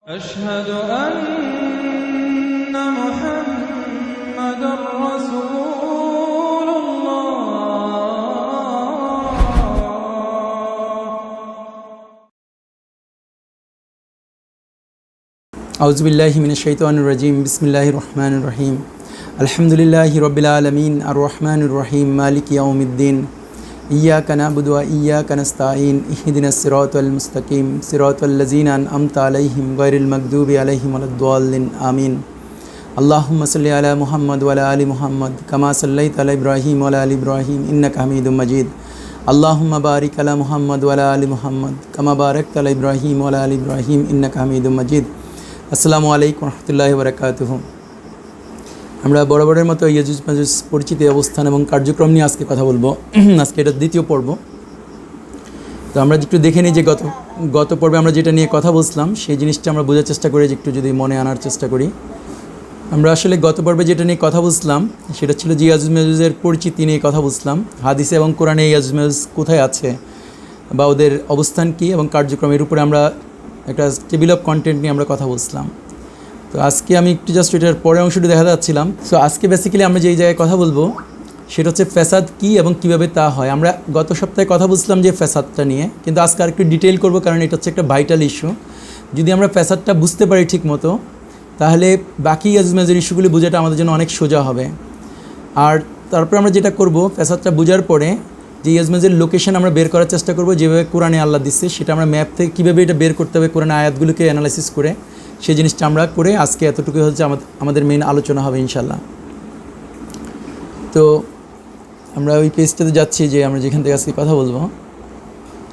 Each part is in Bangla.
أشهد أن محمدا رسول الله أعوذ بالله من الشيطان الرجيم بسم الله الرحمن الرحيم الحمد لله رب العالمين الرحمن الرحيم مالك يوم الدين إياك نعبد وإياك نستعين اهدنا الصراط المستقيم صراط الذين أنعمت عليهم غير المغضوب عليهم ولا الضالين آمين اللهم صل على محمد وعلى آل محمد كما صليت على إبراهيم وعلى آل إبراهيم إنك حميد مجيد اللهم بارك على محمد وعلى آل محمد كما باركت على إبراهيم وعلى آل إبراهيم إنك حميد مجيد আসসালামু আলাইকুম রহমতুল্লাহি বারাকাতুহু। আমরা বরাবরের মতো ইয়াজুজ মাজুজ পরিচিতি অবস্থান এবং কার্যক্রম নিয়ে আজকে কথা বলবো। আজকে এটা দ্বিতীয় পর্ব। তো আমরা একটু দেখে নিই যে গত পর্বে আমরা যেটা নিয়ে কথা বলছিলাম সেই জিনিসটা আমরা বোঝার চেষ্টা করি, যে একটু যদি মনে আনার চেষ্টা করি। আমরা আসলে গত পর্বে যেটা নিয়ে কথা বলছিলাম সেটা ছিল যে ইয়াজুজ মাজুজের পরিচিতি নিয়ে কথা বলছিলাম। হাদিসে এবং কোরআনে ইয়াজুজ মাজুজ কোথায় আছে বা ওদের অবস্থান কী এবং কার্যক্রমের উপরে আমরা একটা টেবিল অফ কন্টেন্ট নিয়ে আমরা কথা বলছিলাম। তো আজকে আমি একটু জাস্ট এটার পরের অংশটি দেখা যাচ্ছিলাম। সো আজকে বেসিক্যালি আমরা যেই জায়গায় কথা বলবো সেটা হচ্ছে ফ্যাসাদ কী এবং কীভাবে তা হয়। আমরা গত সপ্তাহে কথা বলছিলাম যে ফ্যাসাদটা নিয়ে, কিন্তু আজকে আর একটু ডিটেইল করবো, কারণ এটা হচ্ছে একটা ভাইটাল ইস্যু। যদি আমরা ফ্যাসাদটা বুঝতে পারি ঠিক মতো, তাহলে বাকি ইয়াজুজ মাজুজের ইস্যুগুলি বোঝাটা আমাদের জন্য অনেক সোজা হবে। আর তারপর আমরা যেটা করব, ফ্যাসাদটা বোঝার পরে যে ইয়াজুজ মাজুজের লোকেশন আমরা বের করার চেষ্টা করব, যেভাবে কোরআনে আল্লাহ দিচ্ছে সেটা আমরা ম্যাপ থেকে কীভাবে এটা বের করতে হবে কোরআনে আয়াতগুলোকে অ্যানালাইসিস করে, সেই জিনিসটা আমরা করে আজকে এতটুকু হচ্ছে আমাদের মেইন আলোচনা হবে ইনশাল্লাহ। তো আমরা ওই পেজটাতে যাচ্ছি যে আমরা যেখান থেকে আজকে কথা বলবো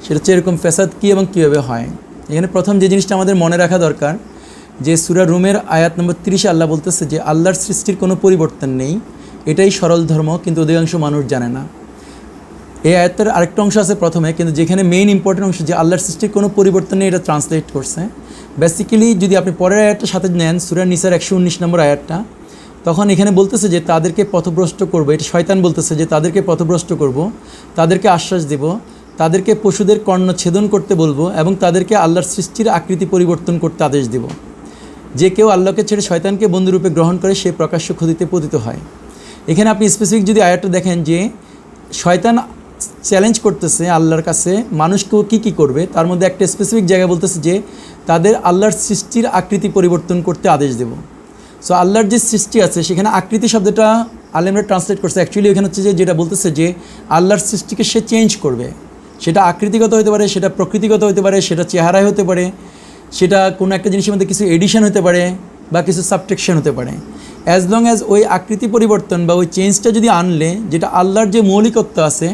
সেটা হচ্ছে এরকম ফ্যাসাদ কী এবং কীভাবে হয়। এখানে প্রথম যে জিনিসটা আমাদের মনে রাখা দরকার, যে সূরা রুমের আয়াত নম্বর 30 আল্লাহ বলতেছে যে আল্লাহর সৃষ্টির কোনো পরিবর্তন নেই, এটাই সরল ধর্ম, কিন্তু অধিকাংশ মানুষ জানে না। এই আয়াতের আরেকটা অংশ আছে প্রথমে, কিন্তু যেখানে মেইন ইম্পর্টেন্ট অংশ যে আল্লাহর সৃষ্টির কোনো পরিবর্তন নেই, এটা ট্রান্সলেট করছে। বেসিক্যালি যদি আপনি পরের আয়াতটার সাথে নেন, সূরা নিসার 119 নম্বর আয়াতটা, তখন এখানে বলতেছে যে তাদেরকে পথভ্রষ্ট করবো। এটা শয়তান বলতেছে যে তাদেরকে পথভ্রষ্ট করব, তাদেরকে আশ্বাস দেব, তাদেরকে পশুদের কর্ণ ছেদন করতে বলবো এবং তাদেরকে আল্লাহর সৃষ্টির আকৃতি পরিবর্তন করতে আদেশ দেব। যে কেউ আল্লাহকে ছেড়ে শয়তানকে বন্ধুরূপে গ্রহণ করে সে প্রকাশ্য ক্ষতিতে পতিত হয়। এখানে আপনি স্পেসিফিক যদি আয়াতটা দেখেন যে শয়তান চ্যালেঞ্জ করতেছে আল্লাহর কাছে মানুষকেও কী করবে, তার মধ্যে একটা স্পেসিফিক জায়গা বলতেছে যে তাদের আল্লাহর সৃষ্টির আকৃতি পরিবর্তন করতে আদেশ দেব। সো আল্লাহর যে সৃষ্টি আছে সেখানে আকৃতি শব্দটা আলেমরা ট্রান্সলেট করছে, অ্যাকচুয়ালি এখানে হচ্ছে যে যেটা বলতেছে যে আল্লাহর সৃষ্টিকে সে চেঞ্জ করবে। সেটা আকৃতিগত হতে পারে, সেটা প্রকৃতিগত হতে পারে, সেটা চেহারায় হতে পারে, সেটা কোনো একটা জিনিসের মধ্যে কিছু এডিশন হতে পারে বা কিছু সাবট্রাকশন হতে পারে। অ্যাজ লং অ্যাজ ওই আকৃতি পরিবর্তন বা ওই চেঞ্জটা যদি আনলে, যেটা আল্লাহর যে মৌলিকত্ব আছে,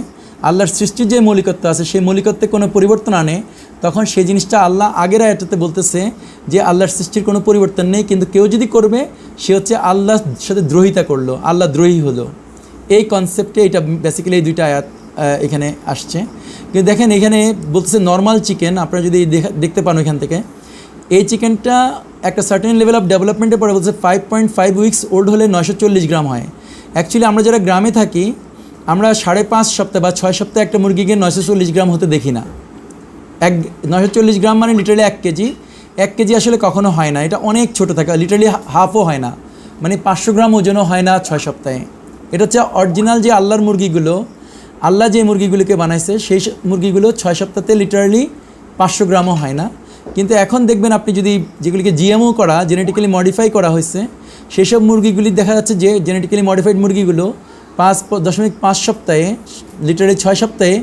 আল্লাহর সৃষ্টির যে মৌলিকত্ব আছে সেই মৌলিকত্বে কোনো পরিবর্তন আনে, তখন সেই জিনিসটা আল্লাহ আগের আয়াতটাতে বলতেছে যে আল্লাহর সৃষ্টির কোনো পরিবর্তন নেই, কিন্তু কেউ যদি করবে সে হচ্ছে আল্লাহর সাথে দ্রোহিতা করলো, আল্লাহ দ্রোহী হলো। এই কনসেপ্টে এটা বেসিক্যালি এই দুইটা আয়াত এখানে আসছে। কিন্তু দেখেন এখানে বলতেছে নর্মাল চিকেন, আপনারা যদি দেখতে পান ওইখান থেকে, এই চিকেনটা একটা সার্টেন লেভেল অফ ডেভেলপমেন্টের পরে বলছে 5.5 উইকস ওল্ড হলে 940 গ্রাম হয়। অ্যাকচুয়ালি আমরা যারা গ্রামে থাকি আমরা 5.5 সপ্তাহ বা 6 সপ্তাহে একটা মুরগিকে 940 গ্রাম হতে দেখি না। 940 গ্রাম মানে লিটারালি 1 কেজি। 1 কেজি আসলে কখনো হয় না, এটা অনেক ছোটো থাকে, লিটারালি হাফও হয় না, মানে 500 গ্রাম ওজনও হয় না 6 সপ্তাহে। এটা হচ্ছে অরিজিনাল যে আল্লাহর মুরগিগুলো, আল্লাহ যে মুরগিগুলোকে বানাইছে সেই মুরগিগুলো 6 সপ্তাহতে লিটারালি 500 গ্রামও হয় না। কিন্তু এখন দেখবেন আপনি যদি যেগুলিকে জিএমও করা, জেনেটিক্যালি মডিফাই করা হয়েছে, সেসব মুরগিগুলি দেখা যাচ্ছে যে জেনেটিক্যালি মডিফাইড মুরগিগুলো 5.5 সপ্তাহে লিটারালি 6 সপ্তাহে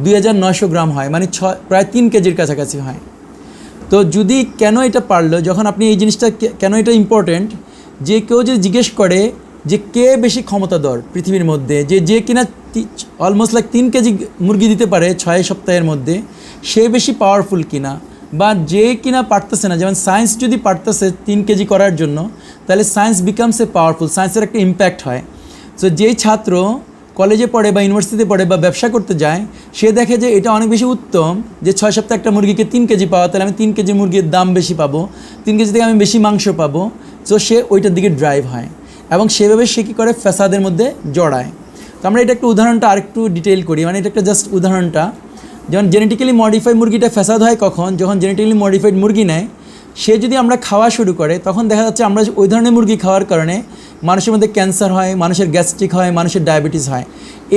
2900 গ্রাম হয়, মানে প্রায় 3 কেজির কাছাকাছি হয়। তো যদি কেন এটা পারলো, যখন আপনি এই জিনিসটা কেন এটা ইম্পর্টেন্ট, যে কেউ যদি জিজ্ঞেস করে যে কে বেশি ক্ষমতাধর পৃথিবীর মধ্যে, যে কিনা অলমোস্ট লাইক 3 কেজি মুরগি দিতে পারে 6 সপ্তাহের মধ্যে, সে বেশি পাওয়ারফুল কিনা, বা যে কিনা পারতেছে না, যেমন সায়েন্স যদি পারতেছে 3 কেজি করার জন্য, তাহলে সায়েন্স বিকামস এ পাওয়ারফুল, সায়েন্সের একটা ইম্প্যাক্ট হয়। সো যেই ছাত্র কলেজে পড়ে বা ইউনিভার্সিটিতে পড়ে বা ব্যবসা করতে যায়, সে দেখে যে এটা অনেক বেশি উত্তম যে 6 সপ্তাহে একটা মুরগিকে 3 কেজি পাওয়া, তাহলে আমি 3 কেজি মুরগির দাম বেশি পাবো, 3 কেজি থেকে আমি বেশি মাংস পাবো। সো সে ওইটার দিকে ড্রাইভ হয় এবং সেভাবে সে কী করে ফ্যাসাদের মধ্যে জড়ায়। তো আমরা এটা একটু উদাহরণটা আরেকটু ডিটেইল করি, মানে এটা একটা জাস্ট উদাহরণটা। যেমন জেনেটিক্যালি মডিফাইড মুরগিটা ফ্যাসাদ হয় কখন, যখন জেনেটিক্যালি মডিফাইড মুরগি নেয় সে যদি আমরা খাওয়া শুরু করে তখন দেখা যাচ্ছে আমরা ওই ধরনের মুরগি খাওয়ার কারণে মানুষের মধ্যে ক্যান্সার হয়, মানুষের গ্যাস্ট্রিক হয়, মানুষের ডায়াবেটিস হয়।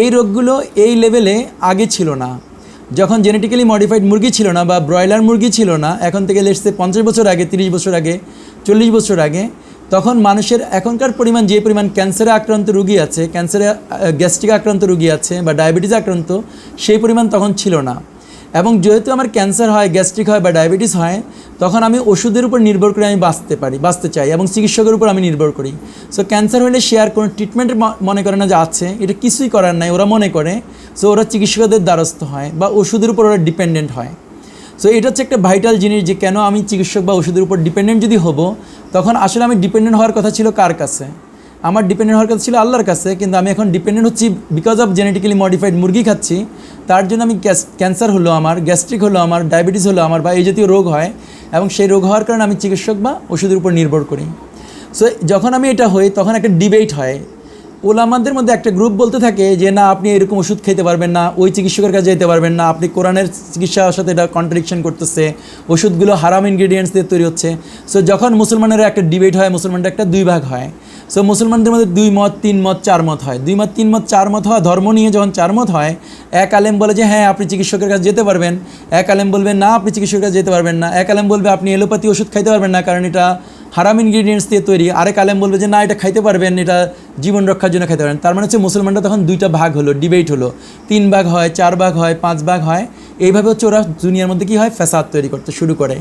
এই রোগগুলো এই লেভেলে আগে ছিল না। যখন জেনেটিক্যালি মডিফাইড মুরগি ছিল না বা ব্রয়লার মুরগি ছিল না, এখন থেকে লেটস সে 50 বছর আগে, 30 বছর আগে, 40 বছর আগে, তখন মানুষের এখনকার পরিমাণ যে পরিমাণ ক্যান্সারে আক্রান্ত রোগী আছে, ক্যান্সারে গ্যাস্ট্রিক আক্রান্ত রোগী আছে বা ডায়াবেটিস আক্রান্ত, সেই পরিমাণ তখন ছিল না। এবং যেহেতু আমার ক্যান্সার হয়, গ্যাস্ট্রিক হয় বা ডায়াবেটিস হয়, তখন আমি ওষুধের উপর নির্ভর করে আমি বাঁচতে চাই এবং চিকিৎসকের উপর আমি নির্ভর করি। সো ক্যান্সার হলে সে আর কোনো ট্রিটমেন্ট মনে করে না যে আছে, এটা কিছুই করার নাই ওরা মনে করে। সো ওরা চিকিৎসকদের দ্বারস্থ হয় বা ওষুধের উপর ওরা ডিপেন্ডেন্ট হয়। সো এটা হচ্ছে একটা ভাইটাল জিনিস যে কেন আমি চিকিৎসক বা ওষুধের উপর ডিপেন্ডেন্ট যদি হব, তখন আসলে আমি ডিপেন্ডেন্ট হওয়ার কথা ছিল কার কাছে? আমার ডিপেন্ডেন্ট হওয়ার কথা ছিল আল্লাহর কাছে, কিন্তু আমি এখন ডিপেন্ডেন্ট হচ্ছি বিকজ অফ জেনেটিক্যালি মডিফাইড মুরগি খাচ্ছি। তার জন্য আমি ক্যান্সার হলো আমার, গ্যাস্ট্রিক হলো আমার, ডায়াবেটিস হলো আমার বা এই জাতীয় রোগ হয়, এবং সেই রোগ হওয়ার কারণে আমি চিকিৎসক বা ওষুধের উপর নির্ভর করি। সো যখন আমি এটা হই তখন একটা ডিবেট হয়। ওলামাদের মধ্যে একটা গ্রুপ বলতে থাকে যে না, আপনি এরকম ওষুধ খেতে পারবেন না, ওই চিকিৎসকের কাছে যেতে পারবেন না, আপনি কোরআনের চিকিৎসার সাথে এটা কন্ট্রাডিকশন করতেছে, ওষুধগুলো হারাম ইনগ্রিডিয়েন্টস দিয়ে তৈরি হচ্ছে। সো যখন মুসলমানেরা একটা ডিবেট হয়, মুসলমানরা একটা দুই ভাগ হয়। সো মুসলমানদের মধ্যে 2 মত 3 মত 4 মত হয়। 2 মত 3 মত 4 মত হওয়া ধর্ম নিয়ে যখন 4 মত হয়, এক আলেম বলে যে হ্যাঁ আপনি চিকিৎসকের কাছে যেতে পারবেন, এক আলেম বলবে না আপনি চিকিৎসকের কাছে যেতে পারবেন না, এক আলেম বলবে আপনি এলোপ্যাথি ওষুধ খাইতে পারবেন না কারণ এটা হারাম ইনগ্রিডিয়েন্টস দিয়ে তৈরি, আরেক আলেম বলবে যে না এটা খাইতে পারবেন, এটা জীবন রক্ষার জন্য খাইতে পারবেন। তার মানে হচ্ছে মুসলমানরা তখন 2টা ভাগ হলো, ডিবেট হলো, 3 ভাগ হয়, 4 ভাগ হয়, 5 ভাগ হয়। এইভাবে হচ্ছে ওরা দুনিয়ার মধ্যে কী হয়, ফ্যাসাদ তৈরি করতে শুরু করে।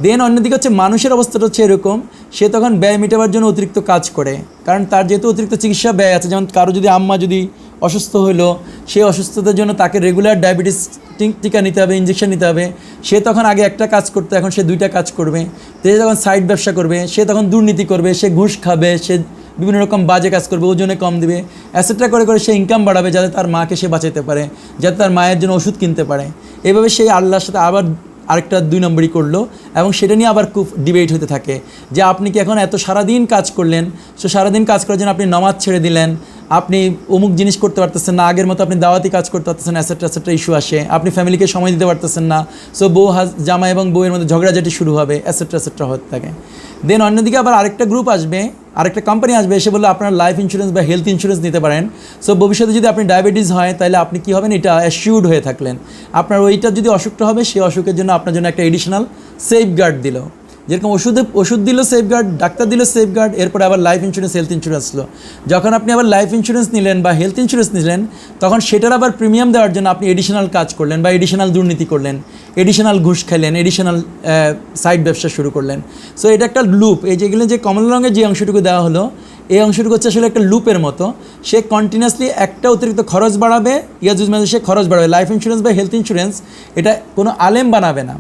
দেন অন্যদিকে হচ্ছে মানুষের অবস্থাটা হচ্ছে এরকম, সে তখন ব্যয় মেটাবার জন্য অতিরিক্ত কাজ করে, কারণ তার যেহেতু অতিরিক্ত চিকিৎসা ব্যয় আছে। যেমন কারো যদি আম্মা যদি অসুস্থ হলো, সেই অসুস্থতার জন্য তাকে রেগুলার ডায়াবেটিস টিকা নিতে হবে, ইঞ্জেকশন নিতে হবে, সে তখন আগে একটা কাজ করতো, এখন সে 2টা কাজ করবে। সে যখন সাইড ব্যবসা করবে, সে তখন দুর্নীতি করবে, সে ঘুষ খাবে, সে বিভিন্ন রকম বাজে কাজ করবে, ওজনে কম দিবে, অ্যাসেটটা করে করে সে ইনকাম বাড়াবে যাতে তার মাকে সে বাঁচাতে পারে, যাতে তার মায়ের জন্য ওষুধ কিনতে পারে। এভাবে সেই আল্লাহর সাথে আবার আরেকটা 2 নম্বরই করলো, এবং সেটা নিয়ে আবার খুব ডিবেট হতে থাকে যে আপনি কি এখন এত সারাদিন কাজ করলেন, সো সারাদিন কাজ করার জন্য আপনি নামাজ ছেড়ে দিলেন, আপনি অমুক জিনিস করতে পারতেছেন না, আগের মতো আপনি দাওয়াতি কাজ করতে পারতেছেন, অ্যাসেট্রা ইস্যু আসে, আপনি ফ্যামিলিকে সময় দিতে পারতেছেন না, সো জামা এবং বউয়ের মধ্যে ঝগড়াঝাটি শুরু হবে, অ্যাসেট্রা হতে থাকে। দেন অন্যদিকে আবার আরেকটা গ্রুপ আসবে, আরেকটা কোম্পানি আসবে, এসে বললো আপনার লাইফ ইন্স্যুরেন্স বা হেলথ ইন্স্যুরেন্স নিতে পারেন। সো ভবিষ্যতে যদি আপনি ডায়াবেটিস হয় তাহলে আপনি কী হবেন, এটা অ্যাসিউর্ড হয়ে থাকলেন। আপনার ওইটা যদি অসুখটা হবে, সেই অসুখের জন্য আপনার জন্য একটা এডিশনাল সেফগার্ড দিল। যেরকম ওষুধ দিল সেফগার্ড, ডাক্তার দিল সেফগার্ড, এরপরে আবার লাইফ ইন্স্যুরেন্স, হেলথ ইন্স্যুরেন্স লো। যখন আপনি আবার লাইফ ইন্স্যুরেন্স নিলেন বা হেলথ ইন্স্যুরেন্স নিলেন, তখন সেটার আবার প্রিমিয়াম দেওয়ার জন্য আপনি এডিশনাল কাজ করলেন বা এডিশনাল দুর্নীতি করলেন, এডিশনাল ঘুষ খাইলেন, এডিশনাল সাইড ব্যবসা শুরু করলেন। সো এটা একটা লুপ। এই যেগুলো যে কমলা রঙের যে অংশটুকু দেওয়া হলো, এই অংশটুকু হচ্ছে আসলে একটা লুপের মতো। সে কন্টিনিউয়াসলি একটা অতিরিক্ত খরচ বাড়াবে, ইয়াজুজ মাঝে সে খরচ বাড়াবে। লাইফ ইন্স্যুরেন্স বা হেলথ ইন্স্যুরেন্স এটা কোনো আলেম বানাবে না,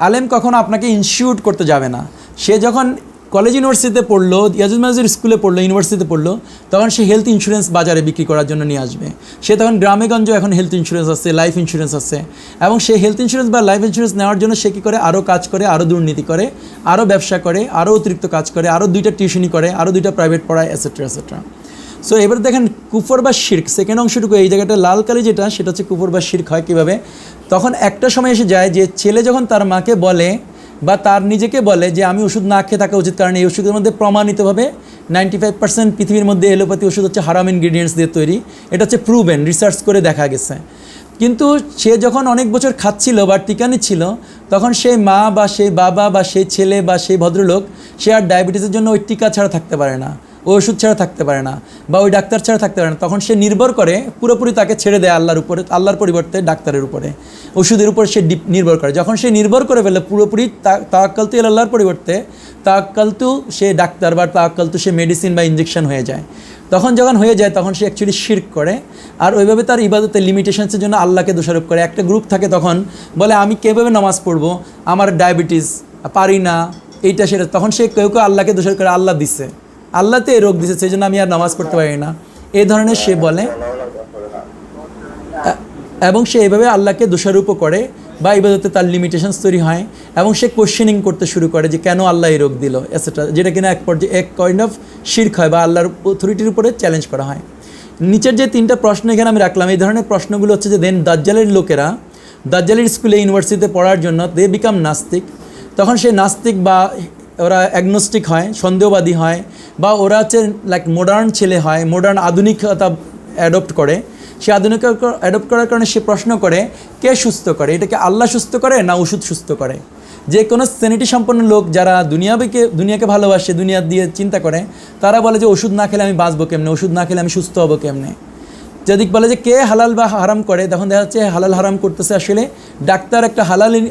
আলেম কখনো আপনাকে ইনস্টিটিউট করতে যাবে না। সে যখন কলেজ ইউনিভার্সিটিতে পড়লো, ইয়াজুজ মাজির স্কুলে পড়লো, ইউনিভার্সিটিতে পড়লো, তখন সে হেলথ ইন্স্যুরেন্স বাজারে বিক্রি করার জন্য নিয়ে আসবে। সে তখন গ্রামেগঞ্জে এখন হেলথ ইন্স্যুরেন্স আছে, লাইফ ইন্স্যুরেন্স আছে, এবং সে হেলথ ইন্স্যুরেন্স বা লাইফ ইন্স্যুরেন্স নেওয়ার জন্য সে কী করে, আরও কাজ করে, আরও দুর্নীতি করে, আরও ব্যবসা করে, আরও অতিরিক্ত কাজ করে, আরও 2টা টিউশনি করে, আরও 2টা প্রাইভেট পড়ায়, এটসেট্রা। সো এবার দেখেন কুফর বা শিরক, সেকেন্ড অংশটুকু এই জায়গাটা লাল কালি যেটা, সেটা হচ্ছে কুফর বা শিরক হয় কীভাবে। তখন একটা সময় এসে যায় যে ছেলে যখন তার মাকে বলে বা তার নিজেকে বলে যে আমি ওষুধ না খেয়ে থাকা উচিত, কারণ এই ওষুধের মধ্যে প্রমাণিতভাবে 95% পৃথিবীর মধ্যে এলোপ্যাথি ওষুধ হচ্ছে হারাম ইনগ্রিডিয়েন্টস দিয়ে তৈরি, এটা হচ্ছে প্রুভেন, রিসার্চ করে দেখা গেছে। কিন্তু সে যখন অনেক বছর খাচ্ছিল বা টিকা নিচ্ছিল, তখন সেই মা বা সেই বাবা বা সেই ছেলে বা সেই ভদ্রলোক সে আর ডায়াবেটিসের জন্য ওই টিকা ছাড়া থাকতে পারে না, ওই ওষুধ ছাড়া থাকতে পারে না, বা ওই ডাক্তার ছাড়া থাকতে পারে না। তখন সে নির্ভর করে, পুরোপুরি তাকে ছেড়ে দেয় আল্লাহর উপরে, আল্লাহর পরিবর্তে ডাক্তারের উপরে, ওষুধের উপর সে নির্ভর করে। যখন সে নির্ভর করে ফেলে পুরোপুরি তাওয়াক্কালতু আল্লাহর পরিবর্তে তাওয়াক্কালতু সে ডাক্তার বা তাওয়াক্কালতু সে মেডিসিন বা ইঞ্জেকশন হয়ে যায়। তখন যখন হয়ে যায় তখন সে অ্যাকচুয়ালি শিরক করে, আর ওইভাবে তার ইবাদতের লিমিটেশনসের জন্য আল্লাহকে দোষারোপ করে। একটা গ্রুপ থাকে তখন বলে আমি কীভাবে নামাজ পড়বো, আমার ডায়াবেটিস, পারি না, এইটা সেটা। তখন সে কেউ আল্লাহকে দোষারোপ করে, আল্লাহ দিছে, আল্লাহতে এই রোগ দিছে, সেই জন্য আমি আর নামাজ পড়তে পারি না, এই ধরনের সে বলে, এবং সে এইভাবে আল্লাহকে দোষারোপও করে বা ইবাদতে তার লিমিটেশনস তৈরি হয়, এবং সে কোশ্চেনিং করতে শুরু করে যে কেন আল্লাহ এই রোগ দিল, এটসেট্রা, যেটা কিনা এক কাইন্ড অফ শিরক হয় বা আল্লাহর অথরিটির উপরে চ্যালেঞ্জ করা হয়। নিচের যে 3টা প্রশ্ন এখানে আমি রাখলাম, এই ধরনের প্রশ্নগুলো হচ্ছে যে দেন দাজ্জালের লোকেরা দাজ্জালের স্কুলে ইউনিভার্সিটিতে পড়ার জন্য দে বিকাম নাস্তিক। তখন সে নাস্তিক বা ওরা অ্যাগনোস্টিক হয়, সন্দেহবাদী হয়, বা ওরা হচ্ছে লাইক মডার্ন ছেলে হয়, মডার্ন আধুনিকতা অ্যাডপ্ট করে। সে আধুনিকতা অ্যাডপ্ট করার কারণে সে প্রশ্ন করে কে সুস্থ করে, এটাকে আল্লাহ সুস্থ করে না ওষুধ সুস্থ করে। যে কোনো স্যানিটি সম্পন্ন লোক যারা দুনিয়াকে ভালোবাসে, দুনিয়া দিয়ে চিন্তা করে, তারা বলে যে ওষুধ না খেলে আমি বাঁচবো কেমনে, ওষুধ না খেলে আমি সুস্থ হবো কেমনে। যদি বলে যে কে হালাল বা হারাম করে, তখন দেখা যাচ্ছে হালাল হারাম করতেছে আসলে ডাক্তার একটা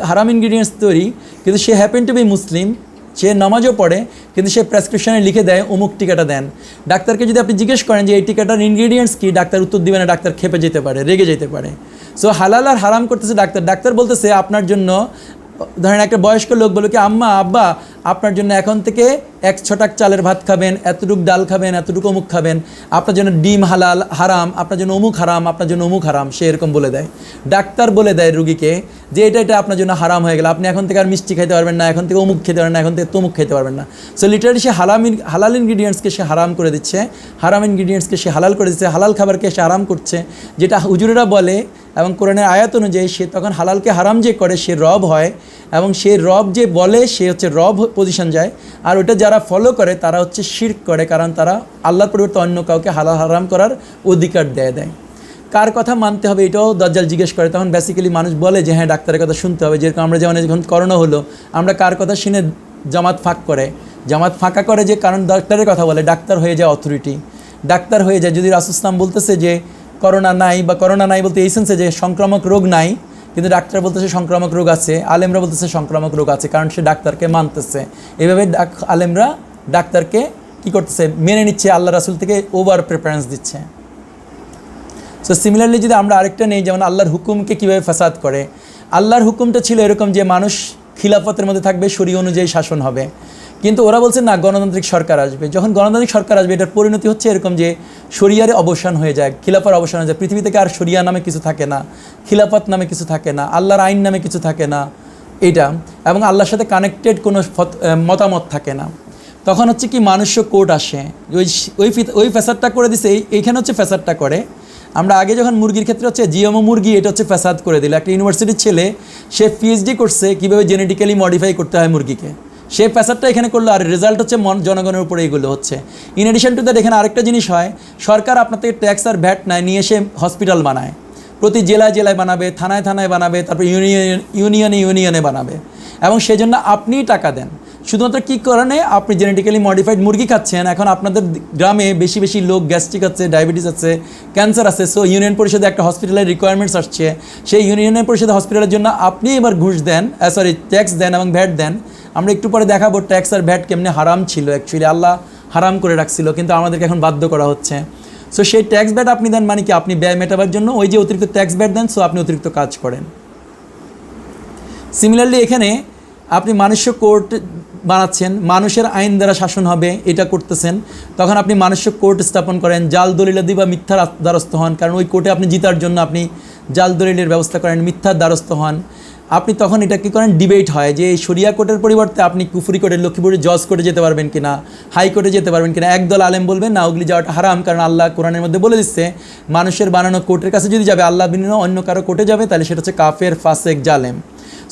হারাম ইনগ্রিডিয়েন্টস তৈরি, কিন্তু সে হ্যাপেন টু বি মুসলিম, সে নামাজও পড়ে, কিন্তু সে প্রেসক্রিপশনে লিখে দেয় অমুক টিকাটা দেন। ডাক্তারকে যদি আপনি জিজ্ঞেস করেন যে এই টিকাটার ইনগ্রিডিয়েন্টস কী, ডাক্তার উত্তর দিবে না, ডাক্তার খেপে যেতে পারে, রেগে যেতে পারে। সো হালাল আর হারাম করতেছে ডাক্তার বলতেছে আপনার জন্য, ধরেন একটা বয়স্ক লোক বলো কি আম্মা আব্বা আপনার জন্য এখন থেকে 1 ছটাক চালের ভাত খাবেন, এতটুকু ডাল খাবেন, এতটুকু অমুক খাবেন, আপনার জন্য ডিম হালাল হারাম, আপনার জন্য অমুক হারাম, আপনার জন্য অমুক হারাম। সে এরকম বলে দেয়, ডাক্তার বলে দেয় রুগীকে যে এটা আপনার জন্য হারাম হয়ে গেল, আপনি এখন থেকে আর মিষ্টি খেতে পারবেন না, এখন থেকে অমুক খেতে পারবেন না, এখন থেকে তমুক খেতে পারবেন না। সো লিটারালি সে হালাল ইনগ্রিডিয়েন্টসকে সে হারাম করে দিচ্ছে, হারাম ইনগ্রিডিয়েন্টসকে সে হালাল করে দিচ্ছে, হালাল খাবারকে সে হারাম করছে। যেটা হুজুরেরা বলে এবং কোরআনের আয়াত অনুযায়ী সে তখন হালালকে হারাম যে করে সে রব হয়, এবং সে রব যে বলে সে হচ্ছে রব পজিশন যায়। আর ওটা যারা ফলো করে তারা হচ্ছে শিরক করে, কারণ তারা আল্লাহর পরিবর্তে অন্য কাউকে হালাল হারাম করার অধিকার দেয়। কার কথা মানতে হবে এটাও দাজ্জাল জিজ্ঞেস করে। তখন বেসিক্যালি মানুষ বলে যে হ্যাঁ ডাক্তারের কথা শুনতে হবে। যেরকম আমরা যেমন যখন করোনা হলো আমরা কার কথা শুনে জামাত ফাঁকা করে যে কারণ ডাক্তারের কথা বলে, ডাক্তার হয়ে যায় অথরিটি, ডাক্তার হয়ে যায়। যদি রাসূল সাল্লাল্লাহু আলাইহি ওয়াসাল্লাম বলতেছে যে করোনা নাই বলতে এই সেন্সে যে সংক্রামক রোগ নাই, কিন্তু ডাক্তার বলতেছে সংক্রামক রোগ আছে, আলেমরা বলতেছে সংক্রামক রোগ আছে, কারণ সে ডাক্তারকে মানতেছে। এইভাবে আলেমরা ডাক্তারকে কী করতেছে, মেনে নিচ্ছে, আল্লাহ রাসূল থেকে ওভার প্রেফারেন্স দিচ্ছে। সো সিমিলারলি যদি আমরা আরেকটা নেই, যেমন আল্লাহর হুকুমকে কীভাবে ফাসাদ করে। আল্লাহর হুকুমটা ছিল এরকম যে মানুষ খিলাফতের মধ্যে থাকবে, শরীয় অনুযায়ী শাসন হবে, কিন্তু ওরা বলছে না গণতান্ত্রিক সরকার আসবে। যখন গণতান্ত্রিক সরকার আসবে এটার পরিণতি হচ্ছে এরকম যে শরিয়ার অবসান হয়ে যায়, খিলাফার অবসান হয়ে যায়, পৃথিবী থেকে আর শরিয়া নামে কিছু থাকে না, খিলাফত নামে কিছু থাকে না, আল্লাহর আইন নামে কিছু থাকে না এটা, এবং আল্লাহর সাথে কানেক্টেড কোনো মতামত থাকে না। তখন হচ্ছে কি মানুষ্য কোর্ট আসে, ওই ফ্যাসাদটা করে দিছে, এইখানে হচ্ছে ফ্যাসাদটা করে। আমরা আগে যখন মুরগির ক্ষেত্রে হচ্ছে জিএমও মুরগি, এটা হচ্ছে ফ্যাসাদ করে দিল। একটা ইউনিভার্সিটির ছেলে সে পিএইচডি করছে কীভাবে জেনেটিক্যালি মডিফাই করতে হয় মুরগিকে, সে ফ্যাসাদটা এখানে করলো, আর রেজাল্ট হচ্ছে জনগণের উপরে এইগুলো হচ্ছে। ইন এডিশন টু দ্যাট এখানে আরেকটা জিনিস হয়, সরকার আপনার থেকে ট্যাক্স আর ভ্যাট নেয়, নিয়ে এসে হসপিটাল বানায়, প্রতি জেলায় বানাবে, থানায় বানাবে, তারপর ইউনিয়নে বানাবে, এবং সেজন্য আপনিই টাকা দেন। শুধুমাত্র কী কারণে আপনি জেনেটিক্যালি মডিফাইড মুরগি খাচ্ছেন, এখন আপনাদের গ্রামে বেশি লোক গ্যাস্ট্রিক আছে, ডায়াবেটিস আছে, ক্যান্সার আছে। সো ইউনিয়ন পরিষদে একটা হসপিটালের রিকোয়ারমেন্টস আসছে, সেই ইউনিয়ন পরিষদে হসপিটালের জন্য আপনি এবার ঘুষ দেন, ট্যাক্স দেন এবং ভ্যাট দেন। আমরা একটু পরে দেখাবো ট্যাক্স আর ভ্যাট কেমনে হারাম ছিল, অ্যাকচুয়ালি আল্লাহ হারাম করে রাখছিল, কিন্তু আমাদেরকে এখন বাধ্য করা হচ্ছে। সো সেই ট্যাক্স ভ্যাট আপনি দেন মানে কি আপনি ব্যয় মেটাবার জন্য ওই যে অতিরিক্ত ট্যাক্স ভ্যাট দেন, সো আপনি অতিরিক্ত কাজ করেন। সিমিলারলি এখানে আপনি মানুষ্য কোর্ট বানাচ্ছেন, মানুষের আইন দ্বারা শাসন হবে, এটা করতেছেন। তখন আপনি মানুষ্য কোর্ট স্থাপন করেন, জাল দলিলাদি বা মিথ্যার দ্বারস্থ হন, কারণ ওই কোর্টে আপনি জিতার জন্য আপনি জাল দলিলের ব্যবস্থা করেন, মিথ্যার দ্বারস্থ হন। আপনি তখন এটা কী করেন, ডিবেট হয় যে এই শরিয়া কোর্টের পরিবর্তে আপনি কুফরি কোর্টের, লক্ষ্মীপুরের জজ কোর্টে যেতে পারবেন কিনা, হাইকোর্টে যেতে পারবেন কিনা। একদল আলেম বলবেন না ওগুলি যাওয়াটা হারাম, কারণ আল্লাহ কোরআনের মধ্যে বলে দিচ্ছে মানুষের বানানো কোর্টের কাছে যদি যাবে, আল্লাহ বিনা অন্য কারো কোর্টে যাবে, তাহলে সেটা হচ্ছে কাফের, ফাসেক, জালেম।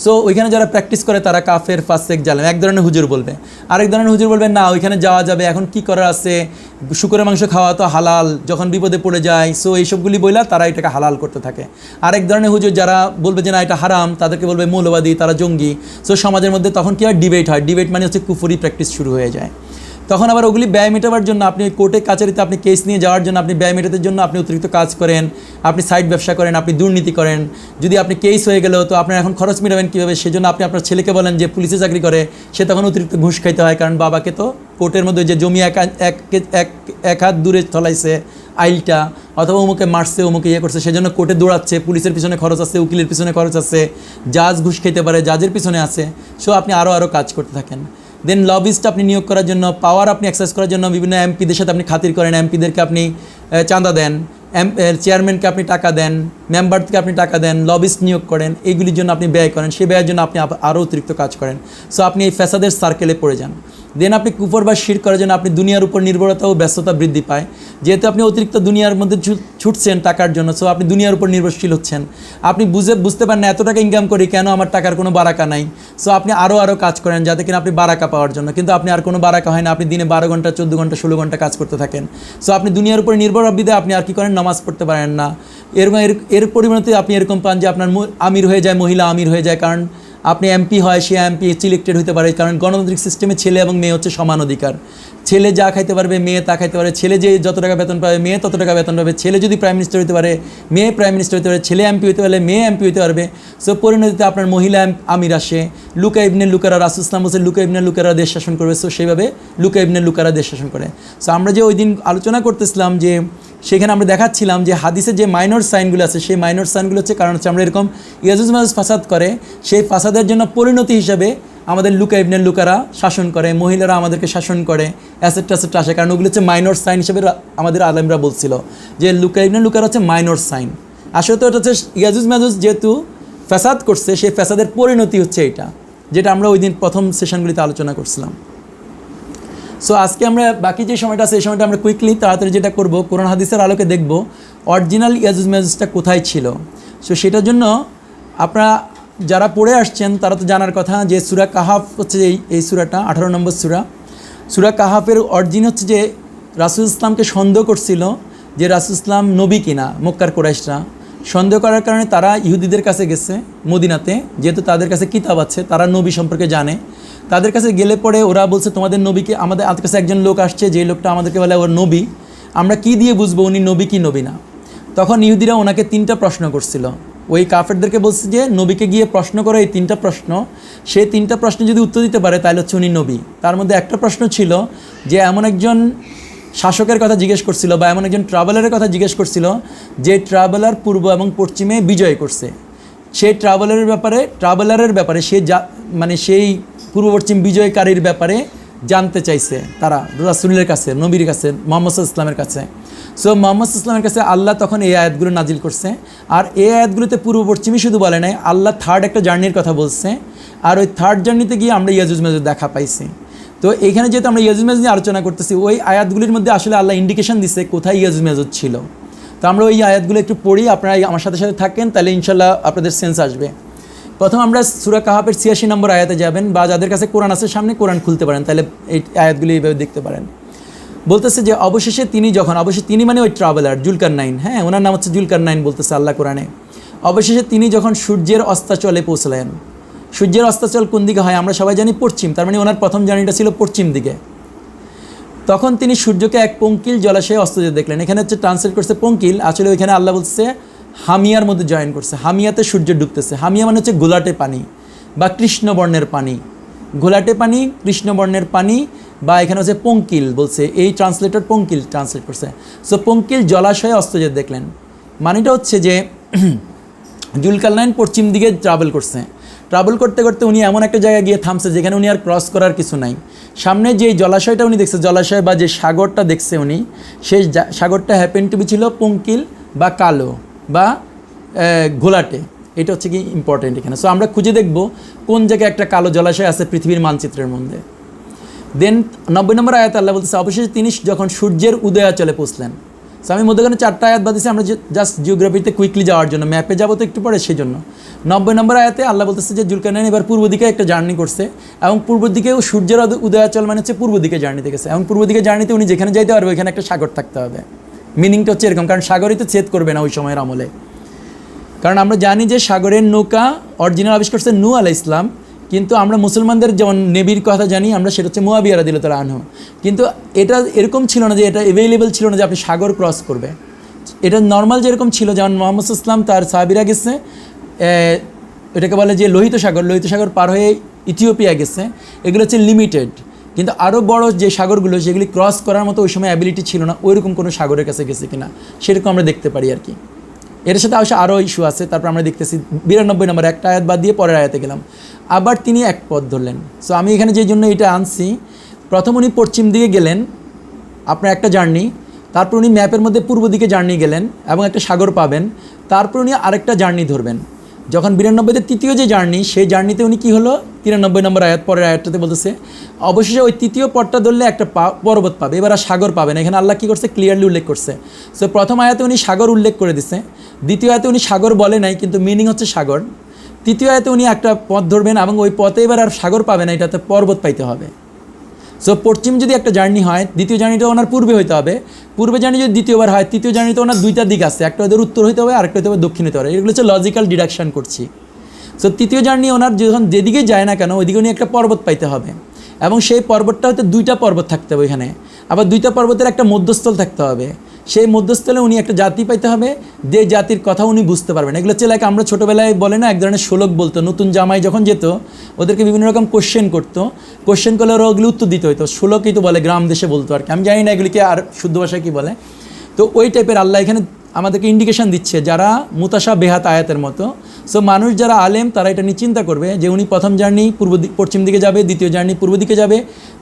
সো ওইখানে যারা প্র্যাকটিস করে তারা কাফের, ফাসেক, জালেম, এক ধরনের হুজুর বলবে। আরেক ধরনের হুজুর বলবে না ওইখানে যাওয়া যাবে, এখন কি করার আছে, শুকরের মাংস খাওয়া তো হালাল, যখন বিপদে পড়ে যায়। সো এইসবগুলি বইলা তারা এটাকে হালাল করতে থাকে। আরেক ধরনের হুজুর যারা বলবে যে না এটা হারাম, তাদেরকে বলবে মৌলবাদী, তারা জঙ্গি। সো সমাজের মধ্যে তখন কি হয়, ডিবেট হয়। ডিবেট মানে হচ্ছে কুফরি প্র্যাকটিস শুরু হয়ে যায়। তখন আবার ওগুলি ব্যয় মেটাবার জন্য আপনি কোর্টে কাছারিতে আপনি কেস নিয়ে যাওয়ার জন্য, আপনি ব্যয় মেটাতে জন্য আপনি অতিরিক্ত কাজ করেন, আপনি সাইড ব্যবসা করেন, আপনি দুর্নীতি করেন। যদি আপনি কেস হয়ে গেল তো আপনার এখন খরচ মেটাবেন কীভাবে, সেজন্য আপনি আপনার ছেলেকে বলেন যে পুলিশে চাকরি করে, সে তখন অতিরিক্ত ঘুষ খাইতে হয়, কারণ বাবাকে তো কোর্টের মধ্যে যে জমি এক হাত দূরে চলাইছে আইলটা, অথবা অমুকে মারছে, অমুকে ইয়ে করছে, সেজন্য কোর্টে দৌড়াচ্ছে, পুলিশের পিছনে খরচ আছে, উকিলের পিছনে খরচ আছে, জাজ ঘুষ খেতে পারে, জাজের পিছনে আছে। সো আপনি আরও কাজ করতে থাকেন। দেন লবিস্ট আপনি নিয়োগ করার জন্য, পাওয়ার আপনি এক্সারসাইজ করার জন্য বিভিন্ন এমপিদের সাথে আপনি খাতির করেন, এমপিদেরকে আপনি চাঁদা দেন, চেয়ারম্যানকে আপনি টাকা দেন, মেম্বারকে আপনি টাকা দেন, লবিস্ট নিয়োগ করেন, এইগুলির জন্য আপনি ব্যয় করেন, সেই ব্যয়ের জন্য আপনি আরও অতিরিক্ত কাজ করেন। সো আপনি এই ফ্যাসাদের সার্কেলে পড়ে যান। দেন আপনি কুফর বা শিরক করার জন্য আপনি দুনিয়ার উপর নির্ভরতা ও ব্যস্ততা বৃদ্ধি পায়, যেহেতু আপনি অতিরিক্ত দুনিয়ার মধ্যে ছুটছেন টাকার জন্য, সো আপনি দুনিয়ার উপর নির্ভরশীল হচ্ছেন। আপনি বুঝতে পারেন না এত টাকা ইনকাম করি কেন আমার টাকার কোনো বারাকা নাই, সো আপনি আরও কাজ করেন যাতে কিনা আপনি বারাকা পাওয়ার জন্য, কিন্তু আপনি আর কোনো বারাকা হয় না, আপনি দিনে 12 ঘন্টা 14 ঘন্টা 16 ঘন্টা কাজ করতে থাকেন। সো আপনি দুনিয়ার উপর নির্ভর বিধায় আপনি আর কি করেন, নামাজ পড়তে পারেন না। এর পরিমাণতে আপনি এরকম পান যে আপনার আমির হয়ে যায়, মহিলা আমির হয়ে যায়, কারণ আপনি এমপি হয়, সে এমপি সিলেক্টেড হতে পারে, কারণ গণতান্ত্রিক সিস্টেমে ছেলে এবং মেয়ে হচ্ছে সমান অধিকার। ছেলে যা খাইতে পারবে মেয়ে তা খাইতে পারে, ছেলে যে যত টাকা বেতন পাবে মেয়ে তত টাকা বেতন পাবে, ছেলে যদি প্রাইম মিনিস্টার হতে পারে মেয়ে প্রাইম মিনিস্টার হতে পারে, ছেলে এমপি হতে পারলে মেয়ে এমপি হতে পারবে। সো পরিণতিতে আপনার মহিলা আমির আসে। লুকা ইবনে লুকারা, রাসূল ইসলাম বলছে লুকা ইবনে লুকারা দেশ শাসন করবে, সো সেইভাবে লুকা ইবনে লুকারা দেশ শাসন করে। সো আমরা যে ওই দিন আলোচনা করতেছিলাম যে সেখানে আমরা দেখাচ্ছিলাম যে হাদিসের যে মাইনর সাইনগুলো আছে সেই মাইনর সাইনগুলো হচ্ছে কারণ হচ্ছে আমরা এরকম ইয়াজুজ মাজুজ ফাসাদ করে, সেই ফাসাদের জন্য পরিণতি হিসাবে আমাদের লুকা ইবনে লুকারা শাসন করে, মহিলারা আমাদেরকে শাসন করে, অ্যাসেট ট্যাসেট আসে, কারণ ওগুলো হচ্ছে মাইনর সাইন হিসেবে আমাদের আলেমরা বলছিল যে লুকা ইবনে লুকারা হচ্ছে মাইনর সাইন। আসলে তো এটা হচ্ছে ইয়াজুজ মাজুজ যেহেতু ফাসাদ করছে সেই ফাসাদের পরিণতি হচ্ছে এটা, যেটা আমরা ওই দিন প্রথম সেশনগুলিতে আলোচনা করছিলাম। সো আজকে আমরা বাকি যে সময়টা আছে এই সময়টা আমরা কুইকলি তাড়াতাড়ি যেটা করব, কোরআন হাদিসের আলোকে দেখব অরিজিনাল ইয়াজুজ মাজুজটা কোথায় ছিল। সো সেটার জন্য আপনারা যারা পড়ে আসছেন তারা তো জানার কথা যে সূরা কাহাফ হচ্ছে এই সূরাটা 18 নম্বর সূরা কাহাফের অরিজিন হচ্ছে যে রাসূল ইসলামকে সন্দেহ করছিল যে রাসূল ইসলাম নবী কিনা। মক্কার কুরাইশরা সন্দেহ করার কারণে তারা ইহুদিদের কাছে গেছে মদিনাতে, যেহেতু তাদের কাছে কিতাব আছে, তারা নবী সম্পর্কে জানে। তাদের কাছে গেলে পরে ওরা বলছে তোমাদের নবীকে, আমাদের কাছে একজন লোক আসছে যে লোকটা আমাদেরকে বলে ওর নবী, আমরা কি দিয়ে বুঝবো উনি নবী কি নবী না। তখন ইহুদিরা ওনাকে 3টা প্রশ্ন করছিল। ওই কাফেরদেরকে বলছে যে নবীকে গিয়ে প্রশ্ন করো এই 3টা প্রশ্ন, সেই 3টা প্রশ্ন যদি উত্তর দিতে পারে তাহলে হচ্ছে উনি নবী। তার মধ্যে একটা প্রশ্ন ছিল যে এমন একজন শাসকের কথা জিজ্ঞেস করছিল বা এমন একজন ট্রাভেলারের কথা জিজ্ঞেস করছিল যে ট্রাভেলার পূর্ব এবং পশ্চিমে বিজয় করছে। সেই ট্রাভেলারের ব্যাপারে সে মানে সেই পূর্ব পশ্চিম বিজয়কারীর ব্যাপারে জানতে চাইছে তারা রাসূলের কাছে, নবীর কাছে, মুহাম্মদ সাল্লাল্লাহু আলাইহি ওয়াসাল্লামের কাছে। সো মুহাম্মদ সাল্লাল্লাহু আলাইহি ওয়াসাল্লামের কাছে আল্লাহ তখন এই আয়াতগুলো নাজিল করছে। আর এই আয়াতগুলোতে পূর্ব পশ্চিমই শুধু বলে নাই, আল্লাহ থার্ড একটা জার্নির কথা বলছে। আর ওই থার্ড জার্নিতে গিয়ে আমরা ইয়াজুজ মাজুজ দেখা পাইছি। তো এইখানে যেহেতু আমরা ইয়াজুজ মাজুজ নিয়ে আলোচনা করতেছি, ওই আয়াতগুলির মধ্যে আসলে আল্লাহ ইন্ডিকেশন দিচ্ছে কোথায় ইয়াজুজ মাজুজ ছিল। তো আমরা ওই আয়াতগুলো একটু পড়ি, আপনারা আমার সাথে সাথে থাকেন, তাহলে ইনশাল্লাহ আপনাদের সেন্স আসবে। প্রথম আমরা সূরা কাহাফের 86 নম্বর আয়াতে যাবেন, বা যাদের কাছে কোরআন আছে সামনে কোরআন খুলতে পারেন, তাহলে এই আয়াতগুলি এইভাবে দেখতে পারেন। বলতেছে যে অবশেষে তিনি মানে ওই ট্রাভেলার জুলকারনাইন, হ্যাঁ ওনার নাম হচ্ছে জুলকারনাইন বলতেছে আল্লাহ কোরআনে। অবশেষে তিনি যখন সূর্যের অস্তাচলে পৌঁছলেন। সূর্যের অস্তাচল কোন দিকে হয় আমরা সবাই জানি পশ্চিম, তার মানে ওনার প্রথম জার্নিটা ছিল পশ্চিম দিকে। তখন তিনি সূর্যকে এক পঙ্কিল জলাশয়ে অস্ত যেতে দেখলেন। এখানে হচ্ছে ট্রান্সলেট করছে পঙ্কিল, আসলে ওইখানে আল্লাহ বলছে হামিয়ার মধ্যে জয়েন করছে, হামিয়াতে সূর্য ডুবতেছে। হামিয়া মানে হচ্ছে ঘোলাটে পানি বা কৃষ্ণবর্ণের পানি, ঘোলাটে পানি, কৃষ্ণবর্ণের পানি, বা এখানে হচ্ছে পঙ্কিল বলছে, এই ট্রান্সলেটর পঙ্কিল ট্রান্সলেট করছে। সো পঙ্কিল জলাশয়ে অস্ত যেতে দেখলেন মানেটা হচ্ছে যে জুলকারনাইন পশ্চিম দিকে ট্রাভেল করতে করতে উনি এমন একটা জায়গায় গিয়ে থামছে যেখানে উনি আর ক্রস করার কিছু নাই। সামনে যে জলাশয়টা উনি দেখছে, জলাশয় বা যে সাগরটা দেখছে উনি, সেই সাগরটা হ্যাপেন টু বি ছিল পঙ্কিল বা কালো বা ঘোলাটে। এটা হচ্ছে কি ইম্পর্টেন্ট এখানে। সো আমরা খুঁজে দেখব কোন জায়গায় একটা কালো জলাশয় আছে পৃথিবীর মানচিত্রের মধ্যে। দেন 90 নম্বর আয়াত আল্লাহ বলতেছে অবশেষে তিনি যখন সূর্যের উদয়াচলে পৌঁছলেন। সো আমি মধ্যখানে 4টা আয়াত বাদিয়েছি আমরা জাস্ট জিওগ্রাফিতে কুইকলি যাওয়ার জন্য, ম্যাপে যাবো তো একটু পরে, সেই জন্য 90 নম্বর আয়াতে আল্লাহ বলতেছে যে জুলকারনাইন এবার পূর্ব দিকে একটা জার্নি করছে, এবং পূর্ব দিকেও সূর্যের উদয়াচল মানে হচ্ছে পূর্ব দিকে জার্নিতে গেছে, এবং পূর্ব দিকে জার্নিতে উনি যেখানে যাইতে পারবে ওইখানে একটা সাগর থাকতে হবে। মিনিংটা হচ্ছে এরকম, কারণ সাগরই তো ছেদ করবে না ওই সময়ের আমলে। কারণ আমরা জানি যে সাগরের নৌকা অরিজিনাল আবিষ্কার করছে নূহ আলাইহিস সালাম, কিন্তু আমরা মুসলমানদের যেমন নেবির কথা জানি আমরা, সেটা হচ্ছে মুয়াবিয়া রাদিয়াল্লাহু তাআলা আনহু। কিন্তু এটা এরকম ছিল না যে এটা অ্যাভেলেবেল ছিল না যে আপনি সাগর ক্রস করবে। এটা নর্মাল যেরকম ছিল, যেমন মুহাম্মদ সাল্লাল্লাহু আলাইহি ওয়াসাল্লাম তার সাহাবীরা গেছে, এটাকে বলে যে লোহিত সাগর পার হয়ে ইথিওপিয়া গেছে, এগুলো হচ্ছে লিমিটেড। কিন্তু আরও বড় যে সাগরগুলো সেগুলি ক্রস করার মতো ওই সময় অ্যাবিলিটি ছিল না, ওইরকম কোনো সাগরের কাছে গেছে কিনা সেরকম আমরা দেখতে পারি আর কি। এর সাথে অবশ্য আরও ইস্যু আছে। তারপর আমরা দেখতেছি 92 নম্বর একটা আয়াত বাদ দিয়ে পরের আয়াতে গেলাম, আবার তিনি এক পথ ধরলেন। সো আমি এখানে যে জন্য এটা আনছি, প্রথম উনি পশ্চিম দিকে গেলেন আপনার একটা জার্নি, তারপর উনি ম্যাপের মধ্যে পূর্ব দিকে জার্নি গেলেন এবং একটা সাগর পাবেন, তারপর উনি আরেকটা জার্নি ধরবেন। যখন 92-তে তৃতীয় যে জার্নি, সেই জার্নিতে উনি কী হলো, 93 নম্বর আয়াত, পরের আয়াতটাতে বলতেছে অবশেষে ওই তৃতীয় পথটা ধরলে একটা পর্বত পাবে, এবার আর সাগর পাবে না। এখানে আল্লাহ কী করছে, ক্লিয়ারলি উল্লেখ করছে। সো প্রথম আয়াতে উনি সাগর উল্লেখ করে দিছে, দ্বিতীয় আয়াতে উনি সাগর বলে নাই, কিন্তু মিনিং হচ্ছে সাগর। তৃতীয় আয়াতে উনি একটা পথ ধরবেন এবং ওই পথে এবার আর সাগর পাবে না, এটাতে পর্বত পাইতে হবে। সো পশ্চিম যদি একটা জার্নি হয়, দ্বিতীয় জার্নিটা ওনার পূর্বে হইতে হবে, পূর্বে জার্নি যদি দ্বিতীয়বার হয়, তৃতীয় জার্নিতে ওনার দুইটা দিক আছে, একটা ওদের উত্তর হইতে হবে, আরেকটা হইতে হবে দক্ষিণ হইতে হবে। এগুলো হচ্ছে লজিক্যাল ডিডাকশন করছি। সো তৃতীয় জার্নি ওনার যখন যেদিকে যায় না কেন, ওইদিকে উনি একটা পর্বত পাইতে হবে, এবং সেই পর্বতটা হয়তো দুইটা পর্বত থাকতে হবে ওইখানে, আবার দুইটা পর্বতের একটা মধ্যস্থল থাকতে হবে। সেই মধ্যস্থলে উনি একটা জাতি পাইতে হবে, যে জাতির কথা উনি বুঝতে পারবেন। এগুলো হচ্ছে লাইক আমরা ছোটোবেলায় বলে না, এক ধরনের শ্লোক বলতো, নতুন জামাই যখন যেত ওদেরকে বিভিন্ন রকম কোশ্চেন করতো, কোশ্চেন করলে ওরা ওগুলো উত্তর দিতে হইতো, শ্লোকই তো বলে, গ্রাম দেশে বলতো আর কি, আমি জানি না এগুলিকে আর শুদ্ধ ভাষায় কী বলে। তো ওই টাইপের আল্লাহ এখানে আমাদেরকে ইন্ডিকেশন দিচ্ছে, যারা মুতাশা বেহাত আয়াতের মতো। সো মানুষ যারা আলেম তারা এটা নিয়ে চিন্তা করবে যে উনি প্রথম জার্নি পশ্চিম দিকে যাবে, দ্বিতীয় জার্নি পূর্ব দিকে যাবে,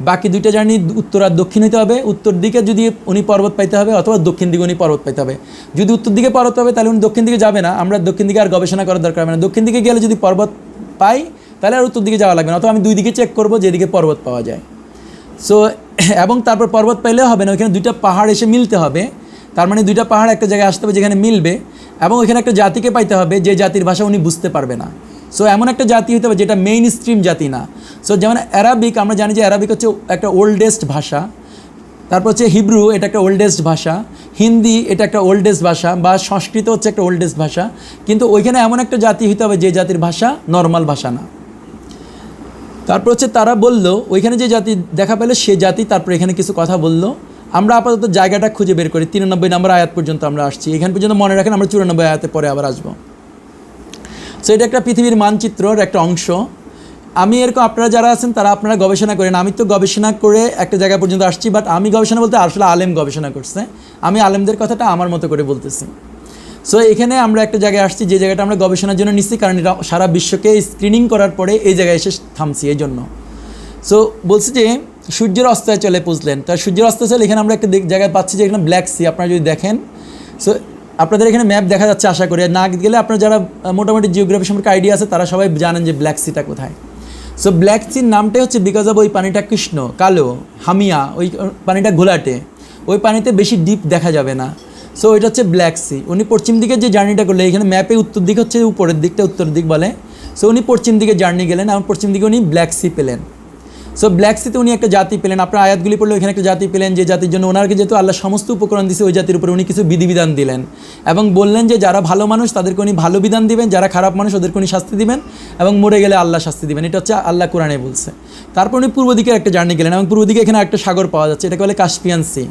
বাকি দুইটা জার্নি উত্তর আর দক্ষিণ হতে হবে। উত্তর দিকে যদি উনি পর্বত পাইতে হবে, অথবা দক্ষিণ দিকে উনি পর্বত পাইতে হবে। যদি উত্তর দিকে পর্বত হবে তাহলে উনি দক্ষিণ দিকে যাবে না, আমরা দক্ষিণ দিকে আর গবেষণা করার দরকার হবে না। দক্ষিণ দিকে গেলে যদি পর্বত পাই তাহলে আর উত্তর দিকে যাওয়া লাগবে না, অথবা আমি দুই দিকে চেক করবো যেদিকে পর্বত পাওয়া যায়। সো এবং তারপর পর্বত পাইলেও হবে না, ওইখানে দুইটা পাহাড় এসে মিলতে হবে, তার মানে দুইটা পাহাড় একটা জায়গায় আসতে হবে যেখানে মিলবে, এবং ওইখানে একটা জাতিকে পাইতে হবে যে জাতির ভাষা উনি বুঝতে পারবে না। সো এমন একটা জাতি হতে হবে যেটা মেইন স্ট্রিম জাতি না। সো যেমন অ্যারাবিক, আমরা জানি যে অ্যারাবিক হচ্ছে একটা ওল্ডেস্ট ভাষা, তারপর হচ্ছে হিব্রু, এটা একটা ওল্ডেস্ট ভাষা, হিন্দি এটা একটা ওল্ডেস্ট ভাষা, বা সংস্কৃত হচ্ছে একটা ওল্ডেস্ট ভাষা, কিন্তু ওইখানে এমন একটা জাতি হতে হবে যে জাতির ভাষা নর্মাল ভাষা না। তারপর হচ্ছে তারা বললো ওইখানে যে জাতি দেখা পেলো সে জাতি, তারপর এখানে কিছু কথা বললো। আমরা আপাতত জায়গাটা খুঁজে বের করি, 93 নম্বর আয়াত পর্যন্ত আমরা আসছি, এখান পর্যন্ত মনে রাখেন, আমরা 94 আয়াতে পরে আবার আসবো। সো এটা একটা পৃথিবীর মানচিত্রর একটা অংশ। আমি এরকম, আপনারা যারা আছেন তারা আপনারা গবেষণা করেন, আমি তো গবেষণা করে একটা জায়গা পর্যন্ত আসছি, বাট আমি গবেষণা বলতে আসলে আলেম গবেষণা করছে, আমি আলেমদের কথাটা আমার মতো করে বলতেছি। সো এখানে আমরা একটা জায়গায় আসছি, যে জায়গাটা আমরা গবেষণার জন্য নিচ্ছি, কারণ এটা সারা বিশ্বকে স্ক্রিনিং করার পরে এই জায়গায় এসে থামছি এই জন্য। সো বলছি যে সূর্যের অস্তায় চলে বুঝলেন, তার সূর্যের অস্তায় চলে এখানে আমরা একটা জায়গায় পাচ্ছি যে এখানে ব্ল্যাক সি, আপনারা যদি দেখেন। সো আপনাদের এখানে ম্যাপ দেখা যাচ্ছে, আশা করি না গেলে আপনারা যারা মোটামুটি জিওগ্রাফি সম্পর্কে আইডিয়া আছে তারা সবাই জানেন যে ব্ল্যাক সিটা কোথায়। সো ব্ল্যাক সির নামটাই হচ্ছে বিকজ অফ ওই পানিটা কৃষ্ণ, কালো, হামিয়া, ওই পানিটা ঘোলাটে, ওই পানিতে বেশি ডিপ দেখা যাবে না। সো এটা হচ্ছে ব্ল্যাক সি। উনি পশ্চিম দিকে যে জার্নিটা করলে, এখানে ম্যাপে উত্তর দিক হচ্ছে উপরের দিকটা, উত্তর দিক বলে। সো উনি পশ্চিম দিকে জার্নি গেলেন এবং পশ্চিম দিকে উনি ব্ল্যাক সি পেলেন। সো ব্ল্যাক সিতে উনি একটা জাতি পেলেন, আপনার আয়াতগুলি পড়লে ওইখানে একটা জাতি পেলেন, যে জাতির জন্য ওনাকে যেহেতু আল্লাহ সমস্ত উপকরণ দিয়েছে, ওই জাতির উপরে উনি কিছু বিধিবিধান দিলেন এবং বললেন যে যারা ভালো মানুষ তাদেরকে উনি ভালো বিধান দিবেন, যারা খারাপ মানুষ ওদেরকে উনি শাস্তি দিবেন, এবং মরে গেলে আল্লাহ শাস্তি দিবেন। এটা হচ্ছে আল্লাহ কোরআনে বলছে। তারপর উনি পূর্ব দিকে একটা জার্নি গেলেন, এবং পূর্ব দিকে এখানে একটা সাগর পাওয়া যাচ্ছে, এটাকে বলে কাস্পিয়ান সি।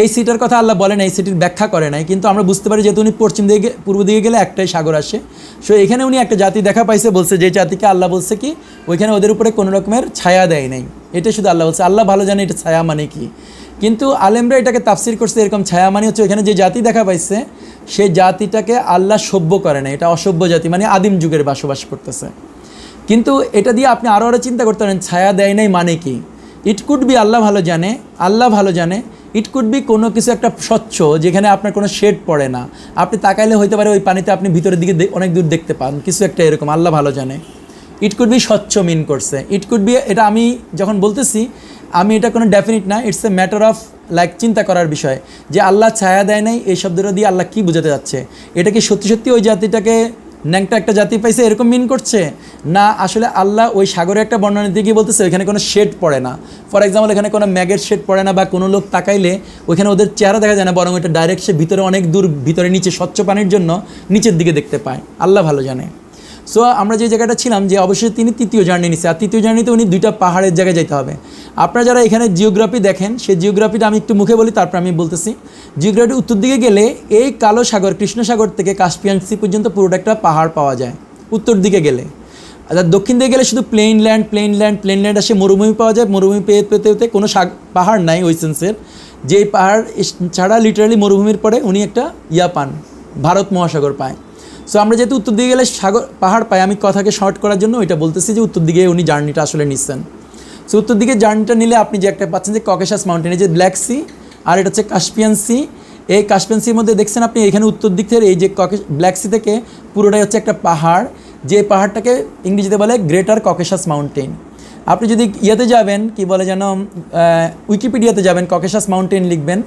এই সিটার কথা আল্লাহ বলেন, এই সিটির ব্যাখ্যা করে নাই, কিন্তু আমরা বুঝতে পারি যেহেতু উনি পশ্চিম দিকে পূর্ব দিকে গেলে একটাই সাগর আসে। সো এখানে উনি একটা জাতি দেখা পাইছে, বলছে যে জাতিকে আল্লাহ বলছে কি ওইখানে ওদের উপরে কোনো রকমের ছায়া দেয় নাই, এটা শুধু আল্লাহ বলছে। আল্লাহ ভালো জানে এটা ছায়া মানে কি, কিন্তু আলেমরা এটাকে তাফসির করছে এরকম, ছায়া মানে হচ্ছে ওইখানে যে জাতি দেখা পাইছে সেই জাতিটাকে আল্লাহ সভ্য করে না, এটা অসভ্য জাতি, মানে আদিম যুগের বসবাস করতেছে। কিন্তু এটা দিয়ে আপনি আরও চিন্তা করতে পারেন ছায়া দেয় নাই মানে কি। ইট কুড বি, আল্লাহ ভালো জানে, আল্লাহ ভালো জানে, ইট কুড বি কোনো কিছু একটা স্বচ্ছ যেখানে আপনার কোনো শেড পড়ে না, আপনি তাকাইলে হইতে পারে ওই পানিতে আপনি ভিতরের দিকে অনেক দূর দেখতে পান, কিছু একটা এরকম, আল্লাহ ভালো জানে। ইট কুড বি স্বচ্ছ মিন করছে, ইট কুড বি, এটা আমি যখন বলতেছি আমি এটা কোনো ডেফিনিট না, it's a matter of like চিন্তা করার বিষয়, যে আল্লাহ ছায়া দেয় নাই এই শব্দটা দিয়ে আল্লাহ কী বোঝাতে যাচ্ছে। এটা কি সত্যি সত্যি ওই জাতিটাকে ন্যাংটা একটা জাতি পাইছে এরকম মিন করছে, না আসলে আল্লাহ ওই সাগরে একটা বর্ণনা দিয়ে গিয়ে বলতেছে ওইখানে কোনো শেড পড়ে না। ফর এক্সাম্পল এখানে কোনো ম্যাগের শেড পড়ে না, বা কোনো লোক তাকাইলে ওইখানে ওদের চেহারা দেখা যায় না, বরং ওইটা ডাইরেক্ট সে ভিতরে অনেক দূর, ভিতরে নিচে স্বচ্ছ পানির জন্য নিচের দিকে দেখতে পায়, আল্লাহ ভালো জানে। সো আমরা যে জায়গাটা ছিলাম, যে অবশ্যই তিনি তৃতীয় জার্নি নিচ্ছে, আর তৃতীয় জার্নিতে উনি দুইটা পাহাড়ের জায়গায় যেতে হবে। আপনারা যারা এখানে জিওগ্রাফি দেখেন, সেই জিওগ্রাফিটা আমি একটু মুখে বলি, তারপর আমি বলতেছি। জিওগ্রাফি উত্তর দিকে গেলে এই কালো সাগর, কৃষ্ণ সাগর থেকে কাস্পিয়ান সি পর্যন্ত পুরোটা একটা পাহাড় পাওয়া যায় উত্তর দিকে গেলে। আর দক্ষিণ দিকে গেলে শুধু প্লেন ল্যান্ড আসে, মরুভূমি পাওয়া যায়, মরুভূমি পেতে কোনো পাহাড় নাই ওই সেন্সের, যে পাহাড় ছাড়া লিটারালি মরুভূমির পরে উনি একটা পান, ভারত মহাসাগর পায়। সো আমরা যেহেতু উত্তর দিকে গেলে পাহাড় পাই, আমি কথাকে শর্ট করার জন্য ওইটা বলতেছি যে উত্তর দিকে উনি জার্নিটা আসলে নিচ্ছেন। সো উত্তর দিকে জার্নিটা নিলে আপনি যে একটা পাচ্ছেন যে ককেশাস মাউন্টেন, এই যে ব্ল্যাক সি, আর এটা হচ্ছে কাস্পিয়ান সি। এই কাস্পিয়ান সির মধ্যে দেখছেন আপনি এখানে উত্তর দিক থেকে এই যে ব্ল্যাক সি থেকে পুরোটাই হচ্ছে একটা পাহাড়, যে পাহাড়টাকে ইংরেজিতে বলে গ্রেটার ককেশাস মাউন্টেন। আপনি যদি ইয়েতে যাবেন কি বলে যেন উইকিপিডিয়াতে যাবেন, ককেশাস মাউন্টেন লিখবেন,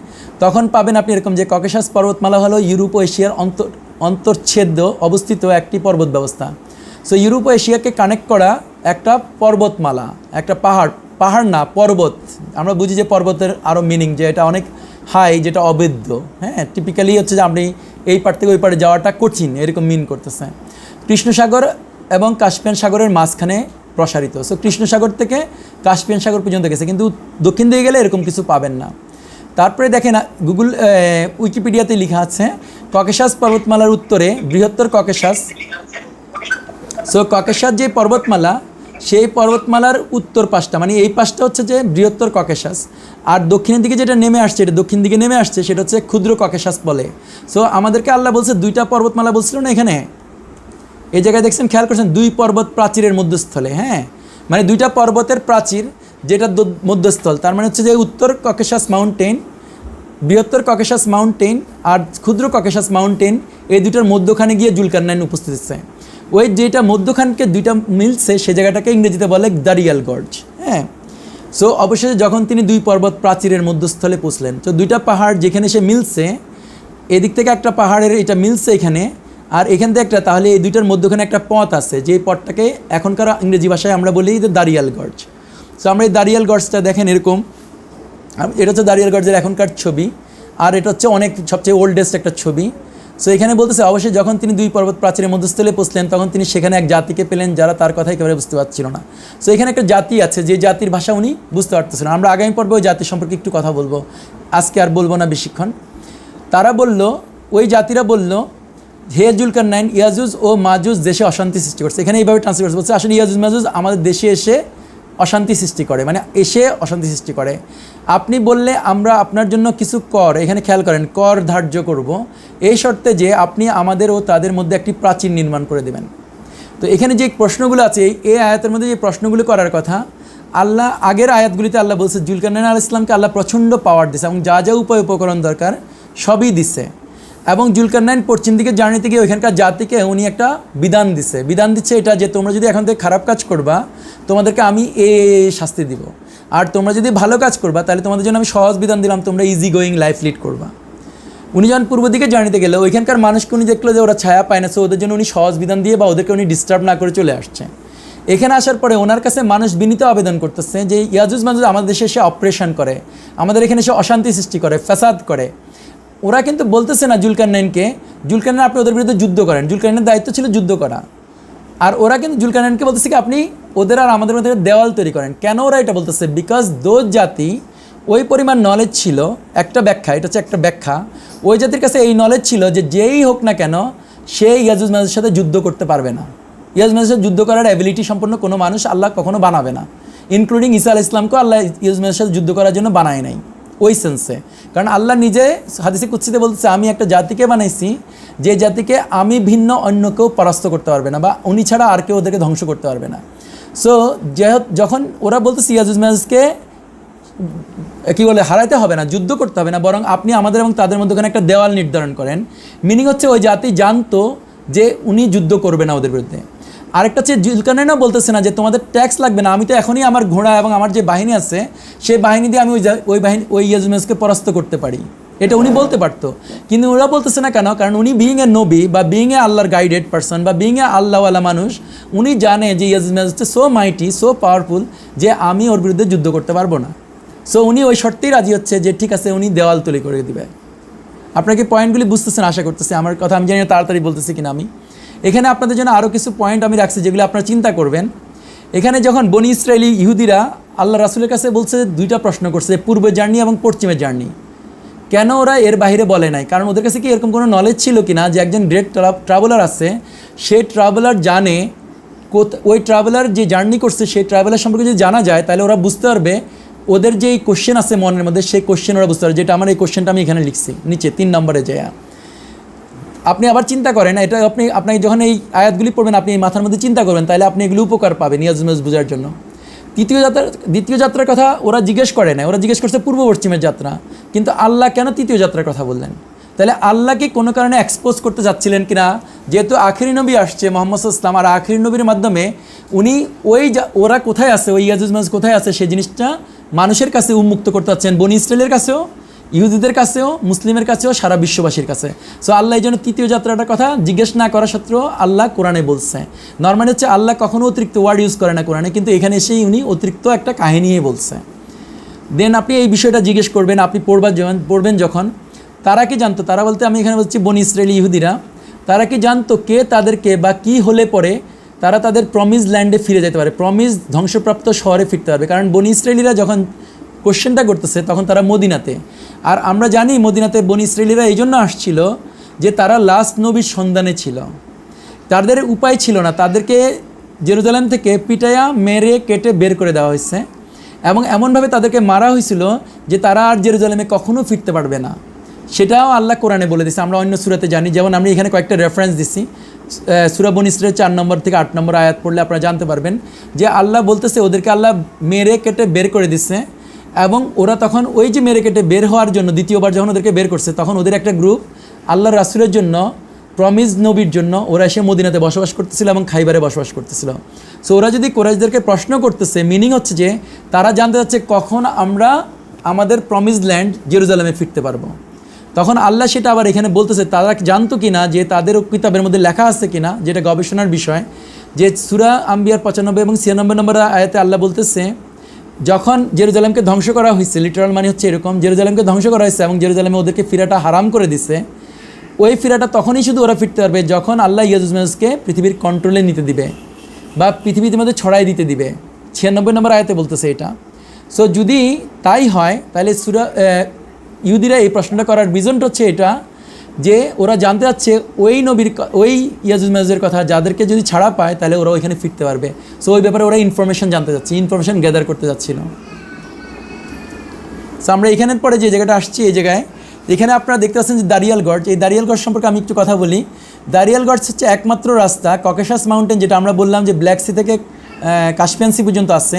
তখন পাবেন আপনি এরকম যে ককেশাস পর্বতমালা হলো ইউরোপ ও এশিয়ার অন্তর্চ্ছেদ্য অবস্থিত একটি পর্বত ব্যবস্থা। সো ইউরোপ ও এশিয়াকে কানেক্ট করা একটা পর্বতমালা, একটা পাহাড় না পর্বত। আমরা বুঝি যে পর্বতের আরও মিনিং যে এটা অনেক হাই, যেটা অবেদ্য। হ্যাঁ, টিপিক্যালি হচ্ছে যে আপনি এই পার থেকে ওই পারে যাওয়াটা কঠিন, এরকম মিন করতেছে। কৃষ্ণসাগর এবং কাস্পিয়ান সাগরের মাঝখানে প্রসারিত। সো কৃষ্ণসাগর থেকে কাস্পিয়ান সাগর পর্যন্ত গেছে, কিন্তু দক্ষিণ দিকে গেলে এরকম কিছু পাবেন না। তারপরে দেখেন গুগল উইকিপিডিয়াতে লেখা আছে ককেশাস পর্বতমালার উত্তরে বৃহত্তর ককেশাস। সো ককেশাস যে পর্বতমালা, সেই পর্বতমালার উত্তর পাশটা, মানে এই পাশটা হচ্ছে যে বৃহত্তর ককেশাস, আর দক্ষিণের দিকে যেটা নেমে আসছে, এটা দক্ষিণ দিকে নেমে আসছে, সেটা হচ্ছে ক্ষুদ্র ককেশাস বলে। সো আমাদেরকে আল্লাহ বলছে দুইটা পর্বতমালা বলছিল না এখানে, এই জায়গায় দেখছেন, খেয়াল করছেন, দুই পর্বত প্রাচীরের মধ্যস্থলে। হ্যাঁ, মানে দুইটা পর্বতের প্রাচীর যেটা মধ্যস্থল, তার মানে হচ্ছে যে উত্তর ককেশাস মাউন্টেন, বৃহত্তর ককেশাস মাউন্টেন আর ক্ষুদ্র ককেশাস মাউন্টেন, এই দুইটার মধ্যখানে গিয়ে জুলকারনাইন উপস্থিত হচ্ছে। ওই যেটা মধ্যখানকে দুইটা মিলছে সে জায়গাটাকে ইংরেজিতে বলে দারিয়াল গর্জ। হ্যাঁ, সো অবশেষে যখন তিনি দুই পর্বত প্রাচীরের মধ্যস্থলে পৌঁছলেন, তো দুইটা পাহাড় যেখানে সে মিলছে, এদিক থেকে একটা পাহাড়ের এটা মিলছে এখানে, আর এখান থেকে একটা, তাহলে এই দুইটার মধ্যখানে একটা পথ আছে, যে পথটাকে এখনকার ইংরেজি ভাষায় আমরা বলি যে দারিয়াল গর্জ। সো আমরা এই দারিয়াল গর্জটা দেখেন এরকম, এটা হচ্ছে দারিয়াল গর্জের এখনকার ছবি, আর এটা হচ্ছে অনেক সবচেয়ে ওল্ডেস্ট একটা ছবি। সো এখানে বলতেছে অবশ্যই যখন তিনি দুই পর্বত প্রাচীরের মধ্যস্থলে পৌঁছলেন, তখন তিনি সেখানে এক জাতিকে পেলেন যারা তার কথা একেবারে বুঝতে পারছিল না। সো এখানে একটা জাতি আছে যে জাতির ভাষা উনি বুঝতে পারতেছিলেন। আমরা আগামী পর্বে ওই জাতি সম্পর্কে একটু কথা বলবো, আজকে আর বলবো না বেশিক্ষণ। তারা বলল, ওই জাতিরা বলল, হে জুলকারনাইন, ইয়াজুজ ও মাজুজ দেশে অশান্তি সৃষ্টি করছে। এখানে এইভাবে ট্রান্সলেট করছে, বলছে আসলে ইয়াজুজ মাজুজ আমাদের দেশে এসে অশান্তি সৃষ্টি করে, মানে এসে অশান্তি সৃষ্টি করে। আপনি বললে আমরা আপনার জন্য কিছু কর, এখানে খেয়াল করেন, কর ধার্য করব, এই শর্তে যে আপনি আমাদের ও তাদের মধ্যে একটি প্রাচীর নির্মাণ করে দেবেন। তো এখানে যে প্রশ্নগুলো আছে, এই আয়াতের মধ্যে যে প্রশ্নগুলো করার কথা, আল্লাহ আগের আয়াতগুলিতে আল্লাহ বলছে জুলকারনাইন আলাইহিস সালামকে আল্লাহ প্রচণ্ড পাওয়ার দিছে এবং যা যা উপকরণ দরকার সবই দিছে। এবং জুলকারনাইন পশ্চিম দিকে জার্নিতে গিয়ে ওইখানকার জাতিকে উনি একটা বিধান দিচ্ছে এটা যে তোমরা যদি এখন থেকে খারাপ কাজ করবা তোমাদেরকে আমি শাস্তি দিব, আর তোমরা যদি ভালো কাজ করবা তাহলে তোমাদের জন্য আমি সহজ বিধান দিলাম, তোমরা ইজি গোয়িং লাইফ লিড করবা। উনি যখন পূর্ব দিকে জার্নিতে গেলে ওইখানকার মানুষকে উনি দেখলো যে ওরা ছায়া পায় না, সো ওদের জন্য উনি সহজ বিধান দিয়ে বা ওদেরকে উনি ডিস্টার্ব না করে চলে আসছে। এখানে আসার পরে ওনার কাছে মানুষ বিনীত আবেদন করতেছে যে ইয়াজুজ মাজুজ আমাদের দেশে এসে অপারেশন করে, আমাদের এখানে এসে অশান্তি সৃষ্টি করে, ফ্যাসাদ করে। ওরা কিন্তু বলতেছে না জুলকারনাইনকে, জুলকারনাইন আপনি ওদের বিরুদ্ধে যুদ্ধ করেন, জুলকারনাইনের দায়িত্ব ছিল যুদ্ধ করা। আর ওরা কিন্তু জুলকারনাইনকে বলতেছে কি আপনি ওদের আর আমাদের মধ্যে দেওয়াল তৈরি করেন। কেন ওরা এটা বলতেছে? বিকজ দোজ জাতি ওই পরিমাণ নলেজ ছিল, একটা ব্যাখ্যা, এটা হচ্ছে একটা ব্যাখ্যা, ওই জাতির কাছে এই নলেজ ছিল যে যেই হোক না কেন সে ইয়াজুজ মাজুজের সাথে যুদ্ধ করতে পারবে না। ইয়াজুজ মাজুজের সাথে যুদ্ধ করার অ্যাবিলিটি সম্পন্ন কোনো মানুষ আল্লাহ কখনো বানাবে না, ইনক্লুডিং ঈসা আলাইহিস সালামকেও আল্লাহ ইয়াজুজ মাজুজের সাথে যুদ্ধ করার জন্য বানায় নাই ওই সেন্সে। কারণ আল্লাহ নিজে হাদিসে কুদসিতে বলতেছে আমি একটা জাতিকে বানাইছি যে জাতিকে আমি ভিন্ন অন্য কেউ পরাস্ত করতে পারবে না, বা উনি ছাড়া আর কেউ ওদেরকে ধ্বংস করতে পারবে না। সো যখন ওরা বলতেছে ইয়াজুজ মাজুজকে কী বলে হারাইতে হবে না, যুদ্ধ করতে হবে না, বরং আপনি আমাদের এবং তাদের মধ্যখানে একটা দেওয়াল নির্ধারণ করেন, মিনিং হচ্ছে ওই জাতি জানতো যে উনি যুদ্ধ করবে না ওদের বিরুদ্ধে। আরেকটা হচ্ছে জুলকারনাইনও বলতেছে না যে তোমাদের ট্যাক্স লাগবে না, আমি তো এখনই আমার ঘোড়া এবং আমার যে বাহিনী আছে সেই বাহিনী দিয়ে আমি ওই ইয়াজুজ মাজুজকে পরাস্ত করতে পারি, এটা উনি বলতে পারতো। কিন্তু ওরা বলতেছে না কেন? কারণ উনি বিইং এ নবী বা বিইং এ আল্লাহর গাইডেড পারসন বা বিইং এ আল্লাহওয়ালা মানুষ, উনি জানে যে ইয়াজুজ মাজুজ সো মাইটি, সো পাওয়ারফুল যে আমি ওর বিরুদ্ধে যুদ্ধ করতে পারবো না। সো উনি ওই শর্তেই রাজি হচ্ছে যে ঠিক আছে উনি দেওয়াল তৈরি করে দিবে। আপনাকে পয়েন্টগুলি বুঝতেছেন আশা করতেছি, আমার কথা আমি জানি না তাড়াতাড়ি বলতেছি কিনা। আমি এখানে আপনাদের জন্য আরও কিছু পয়েন্ট আমি রাখছি যেগুলো আপনারা চিন্তা করবেন। এখানে যখন বনি ইসরায়েলি ইহুদিরা আল্লাহ রাসূলের কাছে বলছে দুইটা প্রশ্ন করছে, পূর্বের জার্নি এবং পশ্চিমের জার্নি, কেন ওরা এর বাইরে বলে নাই? কারণ ওদের কাছে কি এরকম কোনো নলেজ ছিল কি না যে একজন গ্রেট ট্রাভেলার আছে, সেই ট্রাভেলার জানে ওই ট্রাভেলার যে জার্নি করছে সেই ট্রাভেলার সম্পর্কে যদি জানা যায় তাহলে ওরা বুঝতে পারবে, ওদের যে এই কোশ্চেন আছে মনের মধ্যে সেই কোশ্চেন ওরা বুঝতে পারবে। যেটা আমার এই কোশ্চেনটা আমি এখানে লিখছি নিচে 3 নম্বরে যায়। আপনি আবার চিন্তা করেন, এটা আপনি যখন এই আয়াতগুলি পড়বেন আপনি এই মাথার মধ্যে চিন্তা করবেন, তাহলে আপনি এগুলো উপকার পাবেন ইয়াজুজ মাজুজ বোঝার জন্য। দ্বিতীয় যাত্রার কথা ওরা জিজ্ঞেস করে না, ওরা জিজ্ঞেস করছে পূর্ব পশ্চিমের যাত্রা, কিন্তু আল্লাহ কেন তৃতীয় যাত্রার কথা বললেন? তাহলে আল্লাহকে কোনো কারণে এক্সপোজ করতে যাচ্ছিলেন কিনা, যেহেতু আখেরি নবী আসছে মোহাম্মদ ইসলাম, আর আখেরি নবীর মাধ্যমে উনি ওরা কোথায় আছে, ওই ইয়াজুজ মাজুজ কোথায় আছে সেই জিনিসটা মানুষের কাছে উন্মুক্ত করতে যাচ্ছেন, বনি ইসরায়েলের কাছেও, ইহুদিদের কাছেও, মুসলিমের কাছেও, সারা বিশ্ববাসীর কাছে। সো আল্লাহ এই জন্য তৃতীয় যাত্রাটার কথা জিজ্ঞেস না করা সত্ত্বেও আল্লাহ কোরআনে বলছে। নর্মালি হচ্ছে আল্লাহ কখনো অতিরিক্ত ওয়ার্ড ইউজ করে না কোরআনে, কিন্তু এখানে এসেই উনি অতিরিক্ত একটা কাহিনীই বলছে। দেন আপনি এই বিষয়টা জিজ্ঞেস করবেন, আপনি পড়বেন যখন, তারা কি জানতো, তারা বলতে আমি এখানে বলছি বনি ইসরায়েলি ইহুদিরা, তারা কি জানতো কে তাদেরকে বা কি হলে পরে তারা তাদের প্রমিস ল্যান্ডে ফিরে যেতে পারে, প্রমিস ধ্বংসপ্রাপ্ত শহরে ফিরতে পারবে। কারণ বনি ইসরায়েলিরা যখন কোশ্চেনটা করতেছে তখন তারা মদিনাতে, আর আমরা জানি মদিনাতে বনি ইসরায়েলিরা এই জন্য আসছিল যে তারা লাস্ট নবীর সন্ধানে ছিল, তাদের উপায় ছিল না, তাদেরকে জেরুজালেম থেকে পিটায়া মেরে কেটে বের করে দেওয়া হয়েছে, এবং এমনভাবে তাদেরকে মারা হয়েছিল যে তারা আর জেরুজালেমে কখনও ফিরতে পারবে না। সেটাও আল্লাহ কোরআনে বলে দিচ্ছে, আমরা অন্য সূরাতে জানি। যেমন আমি এখানে কয়েকটা রেফারেন্স দিচ্ছি, সূরা বনী ইসরাঈল 4 নম্বর থেকে 8 নম্বর আয়াত পড়লে আপনারা জানতে পারবেন যে আল্লাহ বলতেছে ওদেরকে আল্লাহ মেরে কেটে বের করে দিচ্ছে, এবং ওরা তখন ওই যে মেরে কেটে বের হওয়ার জন্য দ্বিতীয়বার যখন ওদেরকে বের করছে, তখন ওদের একটা গ্রুপ আল্লাহ রাসূলের জন্য, প্রমিস নবীর জন্য ওরা এসে মদিনাতে বসবাস করতেছিল এবং খাইবারে বসবাস করতেছিল। সো ওরা যদি কুরাইশদেরকে প্রশ্ন করতেছে, মিনিং হচ্ছে যে তারা জানতে চাচ্ছে কখন আমরা আমাদের প্রমিস ল্যান্ড জেরুজালেমে ফিরতে পারবো। তখন আল্লাহ সেটা আবার এখানে বলতেছে, তারা জানতো কিনা যে তাদের কিতাবের মধ্যে লেখা আছে কিনা, যেটা গবেষণার বিষয়, যে সূরা আম্বিয়ার 95 এবং 96 নম্বর আয়াতে আল্লাহ বলতেছে যখন জেরুজালেমকে ধ্বংস করা হয়েছে, লিটারাল মানে হচ্ছে এরকম, জেরুজালেমকে ধ্বংস করা হয়েছে এবং জেরুজালেমে ওদেরকে ফিরাটা হারাম করে দিছে, ওই ফিরাটা তখনই শুধু ওরা ফিরতে পারবে যখন আল্লাহ ইয়াজুজ মাজুজকে পৃথিবীর কন্ট্রোলে নিতে দিবে বা পৃথিবীর মধ্যে ছড়াই দিতে দিবে। 96 নম্বর আয়াতে বলতেছে এটা। সো যদি তাই হয় তাহলে ইহুদিরা এই প্রশ্নটা করার রিজনটা হচ্ছে এটা যে ওরা জানতে চাচ্ছে ওই ইয়াজুজ মাজুজের কথা, যাদেরকে যদি ছাড়া পায় তাহলে ওরা ওইখানে ফিরতে পারবে। সো ওই ব্যাপারে ওরা ইনফরমেশন জানতে চাচ্ছে, ইনফরমেশন গ্যাদার করতে যাচ্ছিল। সো আমরা এখানের পরে যে জায়গাটা আসছি, এই জায়গায় এখানে আপনারা দেখতে পাচ্ছেন যে দারিয়াল গর্জ, এই দারিয়াল গর্জ সম্পর্কে আমি একটু কথা বলি। দারিয়াল গর্জ হচ্ছে একমাত্র রাস্তা ককেশাস মাউন্টেন, যেটা আমরা বললাম যে ব্ল্যাক সি থেকে কাস্পিয়ান সি পর্যন্ত আছে,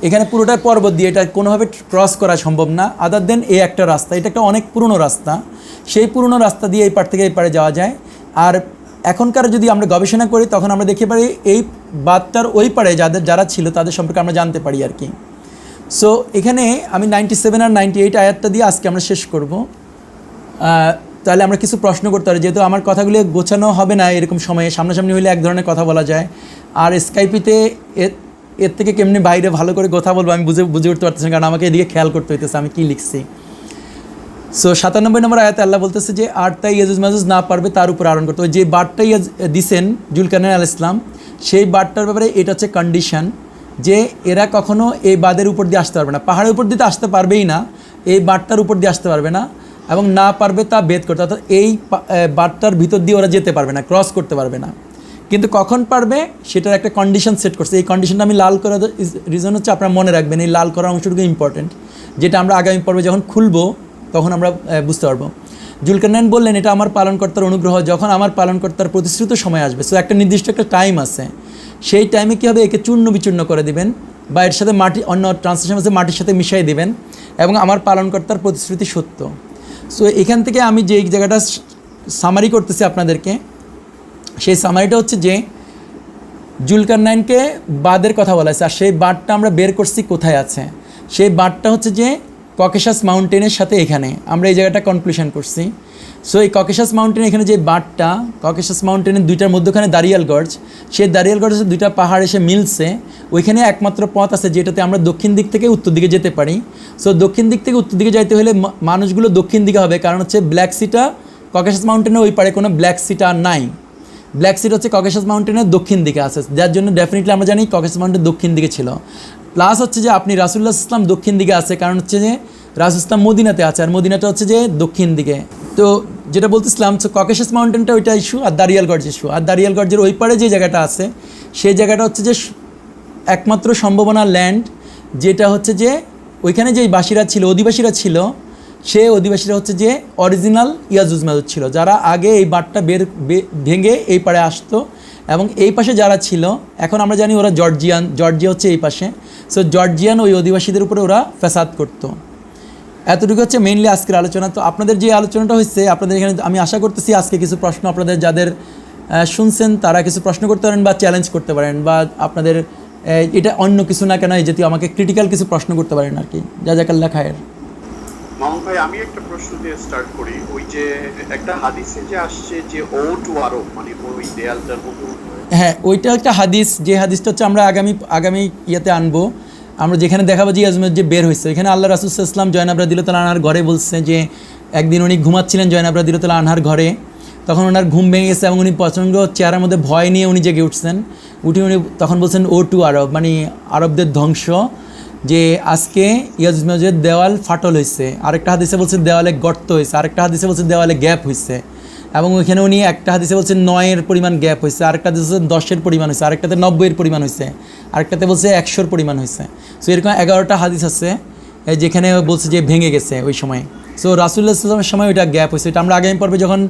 এখানে পুরোটা পর্বত দিয়ে, এটা কোনোভাবে ক্রস করা সম্ভব না আদার দেন এই একটা রাস্তা। এটা একটা অনেক পুরনো রাস্তা, সেই পুরনো রাস্তা দিয়ে এই পার থেকে এই পারে যাওয়া যায়। আর এখনকার যদি আমরা গবেষণা করি তখন আমরা দেখতে পারি এই বাঁধটার ওই পারে যারা ছিল তাদের সম্পর্কে আমরা জানতে পারি আর কি। সো এখানে আমি 97 আর 98 আয়াতটা দিয়ে আজকে আমরা শেষ করব। তাহলে আমরা কিছু প্রশ্ন করতে পারি, যেহেতু আমার কথাগুলো গোছানো হবে না এরকম সময়ে, সামনাসামনি হলে এক ধরনের কথা বলা যায়, আর স্কাইপিতে এর থেকে কেমনি বাইরে ভালো করে কথা বলবো আমি বুঝে উঠতে পারতেছি না, কারণ আমাকে এদিকে খেয়াল করতে হইতেছে আমি কী লিখছি। সো 97 নম্বর আয়াতে আল্লাহ বলতেছে যে আর তাই ইয়াজুজ মাজুজ না পারবে তার উপর আরোহণ করতে হবে। যে বারটাই দিছেন জুলকারনাইন আলাইহিস সালাম, সেই বারটার ব্যাপারে এটা হচ্ছে কন্ডিশন যে এরা কখনো এই বাঁধের উপর দিয়ে আসতে পারবে না, পাহাড়ের উপর দিয়ে তো আসতে পারবেই না, এই বাঁধটার উপর দিয়ে আসতে পারবে না, এবং না পারবে তা বেদ করতে, অর্থাৎ এই বাঁধটার ভিতর দিয়ে ওরা যেতে পারবে না, ক্রস করতে পারবে না। কিন্তু কখন পারবে সেটার একটা কন্ডিশন সেট করছে। এই কন্ডিশনটা আমি লাল করার রিজন হচ্ছে আপনারা মনে রাখবেন, এই লাল করার অংশটুকু ইম্পর্টেন্ট, যেটা আমরা আগামী পর্বে যখন খুলবো তখন আমরা বুঝতে পারবো। জুলকারনাইন বললেন এটা আমার পালনকর্তার অনুগ্রহ, যখন আমার পালনকর্তার প্রতিশ্রুত সময় আসবে। সো একটা নির্দিষ্ট একটা টাইম আছে, সেই টাইমে কী হবে, একে চূর্ণ বিচূর্ণ করে দিবেন বা এর সাথে মাটি, অন্য ট্রান্সলেশন আছে মাটির সাথে মিশিয়ে দিবেন, এবং আমার পালনকর্তার প্রতিশ্রুতি সত্য। সো এখান থেকে আমি যে জায়গাটা সামারি করতেছি আপনাদেরকে, সেই সামারিটা হচ্ছে যে জুলকারনাইনকে বাঁধের কথা বলা আছে, আর সেই বাঁধটা আমরা বের করছি কোথায় আছে, সেই বাঁধটা হচ্ছে যে ককেশাস মাউন্টেনের সাথে এখানে আমরা এই জায়গাটা কনক্লুশন করছি। সো এই ককেশাস মাউন্টেন, এখানে যে বাঁধটা ককেশাস মাউন্টেনের দুইটার মধ্যখানে দারিয়াল গর্জ, সেই দারিয়াল গর্জের দুইটা পাহাড় এসে মিলছে, ওইখানে একমাত্র পথ আছে যেটাতে আমরা দক্ষিণ দিক থেকে উত্তর দিকে যেতে পারি। সো দক্ষিণ দিক থেকে উত্তর দিকে যাইতে হলে মানুষগুলো দক্ষিণ দিকে হবে, কারণ হচ্ছে ব্ল্যাক সিটা ককেশাস মাউন্টেনের ওই পারে কোনো ব্ল্যাক সিটা নাই, ব্ল্যাক সিট হচ্ছে ককেশাস মাউন্টেনের দক্ষিণ দিকে আছে, যার জন্য ডেফিনেটলি আমরা জানি ককেশাস মাউন্টেন দক্ষিণ দিকে ছিল। প্লাস হচ্ছে যে আপনি রাসূলুল্লাহ সাল্লাল্লাহু আলাইহি ওয়াসাল্লাম দক্ষিণ দিকে আছে, কারণ হচ্ছে যে রাসূল ইসলাম মদিনাতে আছে, আর মদিনাটা হচ্ছে যে দক্ষিণ দিকে। তো যেটা বলতেছিলাম ককেশাস মাউন্টেনটা ওইটা ইস্যু, আর দারিয়াল গর্জ ইস্যু। আর দারিয়াল গর্জের ওই পারে যে জায়গাটা আছে সেই জায়গাটা হচ্ছে যে একমাত্র সম্ভাবনা ল্যান্ড, যেটা হচ্ছে যে ওইখানে যেই বাসীরা ছিল, অধিবাসীরা ছিল, সে অধিবাসীরা হচ্ছে যে অরিজিনাল ইয়াজুজ মাজুজ ছিল, যারা আগে এই বাঁধটা ভেঙে এই পারে আসতো, এবং এই পাশে যারা ছিল এখন আমরা জানি ওরা জর্জিয়া হচ্ছে এই পাশে। সো জর্জিয়ান ওই অধিবাসীদের উপরে ওরা ফ্যাসাদ করতো। এতটুকু হচ্ছে মেইনলি আজকের আলোচনা। তো আপনাদের যে আলোচনাটা হচ্ছে আপনাদের এখানে আমি আশা করতেছি আজকে কিছু প্রশ্ন আপনাদের যাদের শুনছেন তারা কিছু প্রশ্ন করতে পারেন বা চ্যালেঞ্জ করতে পারেন, বা আপনাদের এটা অন্য কিছু না কেন এই জাতীয় আমাকে ক্রিটিক্যাল কিছু প্রশ্ন করতে পারেন আর কি। জাযাকাল্লাহ খায়ের। মামুন ভাই, আমি একটা প্রশ্ন দিয়ে স্টার্ট করি। ওই যে একটা হাদিসে যে আসছে যে ও টু আরব, মানে ওই দেয়ালটার উপর, হ্যাঁ ওইটা একটা হাদিস, যে হাদিসটা হচ্ছে আমরা আগামী ইয়েতে আনবো, আমরা যেখানে দেখাবো যে আজমের যে বের হয়েছে এখানে আল্লাহ রাসূল সাল্লাল্লাহু আলাইহি ওয়াসাল্লাম জয়নাব রাদিয়াল্লাহু আনহার ঘরে বলছে যে একদিন উনি ঘুমাচ্ছিলেন জয়নাব রাদিয়াল্লাহু আনহার ঘরে, তখন ওনার ঘুম ভেঙে গেছে এবং উনি প্রচণ্ড চেহারার মধ্যে ভয় নিয়ে উনি জেগে উঠছেন। উনি তখন বলছেন ও টু আরব, মানে আরবদের ধ্বংস, যে আজকে ইয়াজমের দেওয়াল ফাটল হয়েছে, আরেকটা হাদিসে বলছে দেওয়ালে গর্ত হয়েছে, আরেকটা হাদিসে বলছে দেওয়ালে গ্যাপ হয়েছে, এবং ওইখানে উনি একটা হাদিসে বলছে 9-এর পরিমাণ গ্যাপ হয়েছে, আরেকটা হাদিসে 10-এর পরিমাণ হয়েছে, আরেকটাতে 90-এর পরিমাণ হয়েছে, আরেকটাতে বলছে 100-র পরিমাণ হয়েছে। সো এরকম 11টা হাদিস আছে যেখানে বলছে যে ভেঙে গেছে ওই সময়। সো রাসূলুল্লাহ সাল্লাল্লাহু আলাইহি ওয়াসাল্লামের সময় ওইটা গ্যাপ হয়েছে, এটা আমরা আগামী পর্বে যখন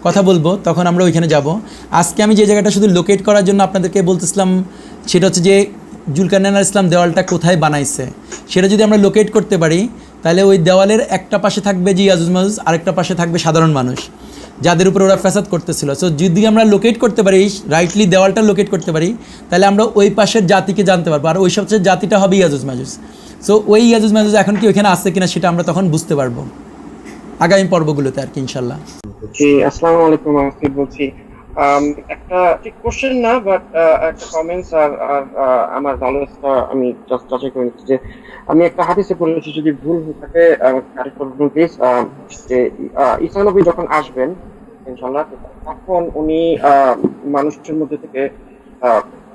কথা বলবো তখন আমরা ওইখানে যাব। আজকে আমি যে জায়গাটা শুধু লোকেট করার জন্য আপনাদেরকে বলতেছিলাম সেটা হচ্ছে যে জুলকারনাইন আলাইহিস সালাম দেওয়ালটা কোথায় বানাইছে সেটা যদি আমরা লোকেট করতে পারি তাহলে ওই দেওয়ালের একটা পাশে থাকবে যে ইয়াজুজ মাজুজ, আরেকটা পাশে থাকবে সাধারণ মানুষ যাদের উপর ওরা ফ্যাসাদ করতেছিল। সো যদি আমরা লোকেট করতে পারি, রাইটলি দেওয়ালটা লোকেট করতে পারি, তাহলে আমরা ওই পাশের জাতিকে জানতে পারবো, আর ওই সবচেয়ে জাতিটা হবে ইয়াজুজ মাজুজ। সো ওই ইয়াজুজ মাজুজ এখন কি ওইখানে আছে কিনা সেটা আমরা তখন বুঝতে পারবো আগামী পর্বগুলোতে আর কি ইনশাল্লাহ। জি, আসসালামু আলাইকুম। আমি বলছি একটা ঠিক কোশ্চেন না, বাট একটা কমেন্টস আর আমার নলেজটা আমি জাস্ট যাচাই করে নিচ্ছি যে আমি একটা হাদিসে পড়েছি, যদি ভুল হয়ে থাকে কারেক্ট করবেন প্লিজ, যে ঈসা নবী যখন আসবেন ইনশাআল্লাহ তখন উনি মানুষের মধ্যে থেকে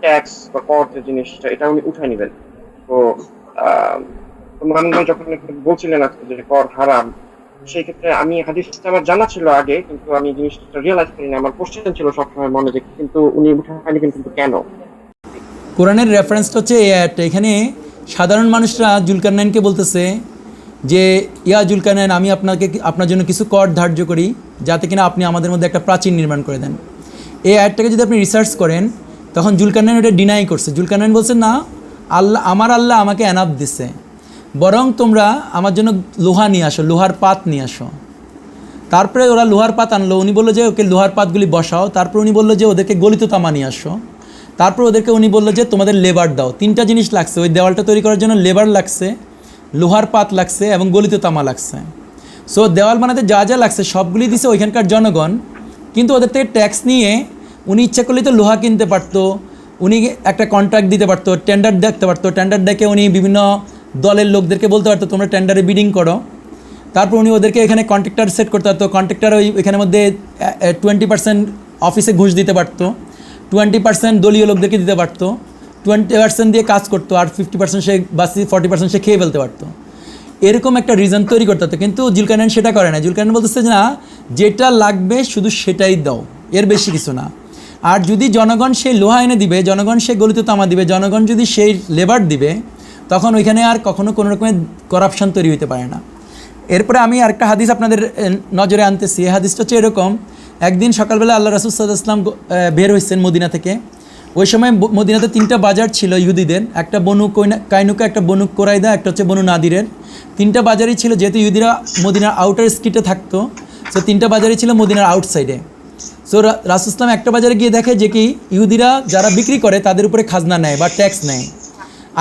ট্যাক্স বা কর যে জিনিসটা এটা উনি উঠায় নেবেন। তো মানুষ যখন বলছিলেন আজকে যে কর হারাম, সেই ক্ষেত্রে আমি হাদিসটা আমার জানা ছিল আগে, কিন্তু আমি জিনিসটা রিয়েলাইজ করিনি। আমার কোশ্চেন ছিল সবসময় মনে যে কিন্তু উনি উঠায় নেবেন কিন্তু কেন? কোরআনের রেফারেন্সটা হচ্ছে এই আয়াতটা। এখানে সাধারণ মানুষরা জুলকারনাইনকে বলতেছে যে ইয়া জুলকারনাইন, আমি আপনার জন্য কিছু কর ধার্য করি যাতে কিনা আপনি আমাদের মধ্যে একটা প্রাচীর নির্মাণ করে দেন। এই আয়াতটাকে যদি আপনি রিসার্চ করেন তখন জুলকারনাইন ওটা ডিনাই করছে। জুলকারনাইন বলছে না, আল্লাহ আমাকে এনাফ দিছে, বরং তোমরা আমার জন্য লোহা নিয়ে আসো, লোহার পাত নিয়ে আসো। তারপরে ওরা লোহার পাত আনলো, উনি বললো যে ওকে লোহার পাতগুলি বসাও। তারপর উনি বললো যে ওদেরকে গলিত তামা নিয়ে আসো। তারপর ওদেরকে উনি বললো যে তোমাদের লেবার দাও। 3টা জিনিস লাগছে ওই দেওয়ালটা তৈরি করার জন্য, লেবার লাগছে, লোহার পাত লাগছে এবং গলিত তামা লাগছে। সো দেওয়াল বানাতে যা যা লাগছে সবগুলি দিছে ওইখানকার জনগণ, কিন্তু ওদের থেকে ট্যাক্স নিয়ে উনি ইচ্ছা করলেই তো লোহা কিনতে পারতো, উনি একটা কন্ট্রাক্ট দিতে পারতো, টেন্ডার দেখতে পারতো, টেন্ডার দেখে উনি বিভিন্ন দলের লোকদেরকে বলতে পারতো তোমরা টেন্ডারে বিডিং করো। তারপর উনি ওদেরকে এখানে কন্ট্রাক্টার সেট করতে পারতো, কন্ট্রাক্টার ওই এখানের মধ্যে 20% অফিসে ঘুষ দিতে পারতো, 20% দলীয় লোকদেরকে দিতে পারতো, 20% দিয়ে কাজ করতো, আর 50% সে বাসি 40% সে খেয়ে ফেলতে পারতো। এরকম একটা রিজন তৈরি করতে হতো, কিন্তু জুলকারনাইন সেটা করে না। জুলকারনাইন বলতেছে যে না, যেটা লাগবে শুধু সেটাই দাও, এর বেশি কিছু না। আর যদি জনগণ সেই লোহা এনে দিবে, জনগণ সেই গলিত তামা দিবে, জনগণ যদি সেই লেবার দিবে, তখন ওইখানে আর কখনো কোনো রকমের করাপশন তৈরি হতে পারে না। এরপরে আমি আরেকটা হাদিস আপনাদের নজরে আনতেছি। এই হাদিসটা হচ্ছে এরকম, একদিন সকালবেলা আল্লাহ রাসূল সাল্লাল্লাহু আলাইহি ওয়াসাল্লাম বের হয়েছেন মদিনা থেকে। ওই সময় মদিনাতে 3টা বাজার ছিল ইহুদিদের, একটা বনু কাইনুকা, একটা বনু কোরাইদা, একটা হচ্ছে বনু নাদিরের। 3টা বাজারই ছিল, যেহেতু ইহুদিরা মদিনার আউটার স্ট্রিটে থাকতো, সো 3টা বাজারই ছিল মদিনার আউটসাইডে। সো রাসূল ইসলাম একটা বাজারে গিয়ে দেখে যে কি ইহুদিরা যারা বিক্রি করে তাদের উপরে খাজনা নেয় বা ট্যাক্স নেয়।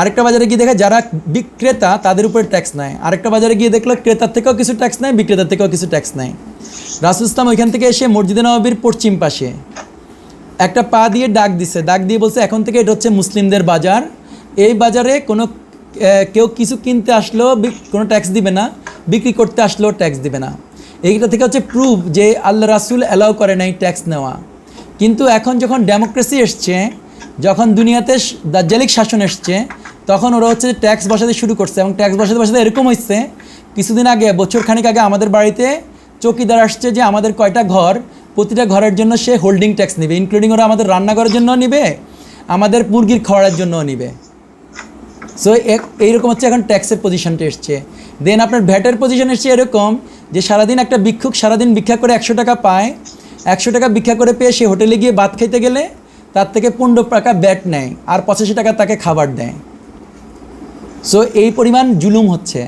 আরেকটা বাজারে গিয়ে দেখে যারা বিক্রেতা তাদের উপরে ট্যাক্স নেয়। আরেকটা বাজারে গিয়ে দেখলো ক্রেতার থেকেও কিছু ট্যাক্স নেয়, বিক্রেতার থেকেও কিছু ট্যাক্স নেয়। রাসূল ইসলাম ওইখান থেকে এসে মসজিদে নববীর পশ্চিম পাশে একটা পা দিয়ে ডাক দিয়ে বলছে এখন থেকে এটা হচ্ছে মুসলিমদের বাজার, এই বাজারে কেউ কিছু কিনতে আসলেও কোনো ট্যাক্স দিবে না, বিক্রি করতে আসলেও ট্যাক্স দিবে না। এইটা থেকে হচ্ছে প্রুফ যে আল্লাহ রাসূল অ্যালাউ করে নাই ট্যাক্স নেওয়া। কিন্তু এখন যখন ডেমোক্রেসি এসছে, যখন দুনিয়াতে দাজ্জালিক শাসন এসছে, তখন ওরা হচ্ছে ট্যাক্স বসাতে শুরু করছে। এবং ট্যাক্স বসাতে এরকম হচ্ছে, কিছুদিন আগে, বছর খানিক আগে আমাদের বাড়িতে চৌকিদার আসছে যে আমাদের কয়টা ঘর, প্রতিটা ঘরের জন্য সে হোল্ডিং ট্যাক্স নেবে, ইনক্লুডিং ওরা আমাদের রান্নাঘরের জন্যও নিবে, আমাদের মুরগির খাওয়ার জন্যও নিবে। সো এইরকম হচ্ছে এখন ট্যাক্সের পজিশনটা এসছে। দেন আপনার ভ্যাটের পজিশন এসছে এরকম যে সারাদিন একটা ভিক্ষুক সারাদিন ভিক্ষা করে 100 টাকা পায়, 100 টাকা ভিক্ষা করে পেয়ে সে হোটেলে গিয়ে ভাত খেতে গেলে তার থেকে 15 টাকা ব্যাট নেয় আর 85 টাকা তাকে খাবার দেয়। সো এই পরিমাণ জুলুম হচ্ছে।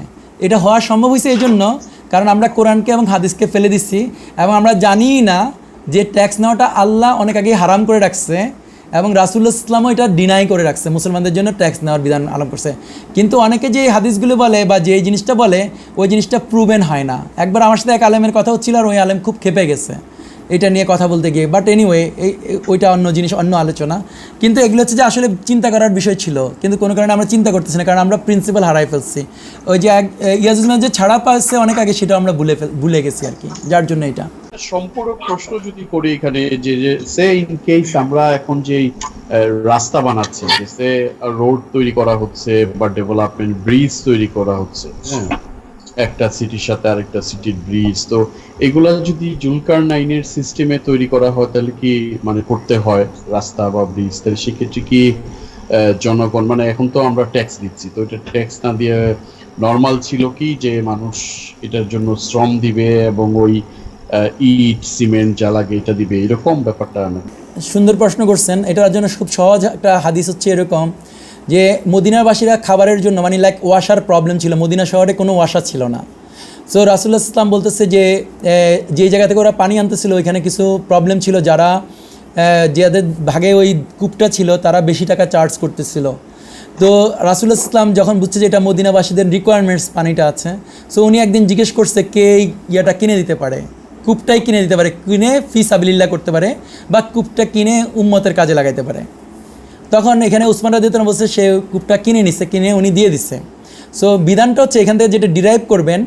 এটা হওয়া সম্ভব হয়েছে এই জন্য কারণ আমরা কোরআনকে এবং হাদিসকে ফেলে দিচ্ছি এবং আমরা জানিই না যে ট্যাক্স নেওয়াটা আল্লাহ অনেক আগেই হারাম করে রাখছে এবং রাসূলুল্লাহ ইসলামও এটা ডিনাই করে রাখছে, মুসলমানদের জন্য ট্যাক্স নেওয়ার বিধান আরোপ করছে। কিন্তু অনেকে যে হাদিসগুলো বলে বা যে জিনিসটা বলে ওই জিনিসটা প্রুভেন হয় না। একবার আমার সাথে এক আলেমের কথা হচ্ছিল আর ওই আলেম খুব ক্ষেপে গেছে এটা নিয়ে কথা বলতে গিয়ে, বাট এনিওয়ে ওইটা অন্য জিনিস, অন্য আলোচনা। কিন্তু এগুলো হচ্ছে যে আসলে চিন্তা করার বিষয় ছিল, কিন্তু কোনো কারণে আমরা চিন্তা করতেছি না কারণ আমরা প্রিন্সিপাল হারাই ফেলছি। ওই যে ইয়াজুজমান যে ছাড়া পাচ্ছে অনেক আগে সেটা আমরা ভুলে গেছি আর কি, যার জন্য এটা সম্পূরক প্রশ্ন যদি করি এখানে যে সে ইন কেস আমরা এখন যে রাস্তা বানাচ্ছি, যে সে রোড তৈরি করা হচ্ছে বা ডেভেলপমেন্ট ব্রিজ তৈরি করা হচ্ছে, হ্যাঁ, একটা সিটির সাথে আরেকটা সিটির ব্রিজ, তো এগুলা যদি জুলকারনাইনের সিস্টেমে তৈরি করা হয় তাহলে কি মানে করতে হয় রাস্তা বা ব্রিজ, তাহলে সেক্ষেত্রে কি জনগণ মানে এখন তো আমরা ট্যাক্স দিচ্ছি, তো এটা ট্যাক্স না দিয়ে নর্মাল ছিল কি যে মানুষ এটার জন্য শ্রম দিবে এবং ওই ইট সিমেন্ট যা লাগে এটা দিবে, এরকম ব্যাপারটা না? সুন্দর প্রশ্ন করছেন। এটার জন্য খুব সহজ একটা হাদিস হচ্ছে এরকম যে মদিনাবাসীরা খাবারের জন্য মানে লাইক ওয়াশার প্রবলেম ছিল, মদিনা শহরে কোনো ওয়াশার ছিল না। সো রাসূলুল্লাহ ইসলাম বলতেছে যে যেই জায়গা থেকে ওরা পানি আনতেছিল ওইখানে কিছু প্রবলেম ছিল, যারা যাদের ভাগে ওই কূপটা ছিল তারা বেশি টাকা চার্জ করতেছিল। তো রাসূলুল্লাহ ইসলাম যখন বুঝছে যে এটা মদিনাবাসীদের রিকোয়ারমেন্টস পানিটা আছে, সো উনি একদিন জিজ্ঞেস করছে কে ইয়েটা কিনে দিতে পারে, কূপটাই কিনে দিতে পারে, কিনে ফি সাবিলিল্লাহ করতে পারে বা কূপটা কিনে উম্মতের কাজে লাগাইতে পারে। তখন এখানে উসমান রাদিয়াল্লাহু আনহু বলছে সে কূপটা কিনে নিচ্ছে, কিনে উনি দিয়ে দিচ্ছে। সো বিধানটা হচ্ছে এখান থেকে যেটা ডিরাইভ করবেন,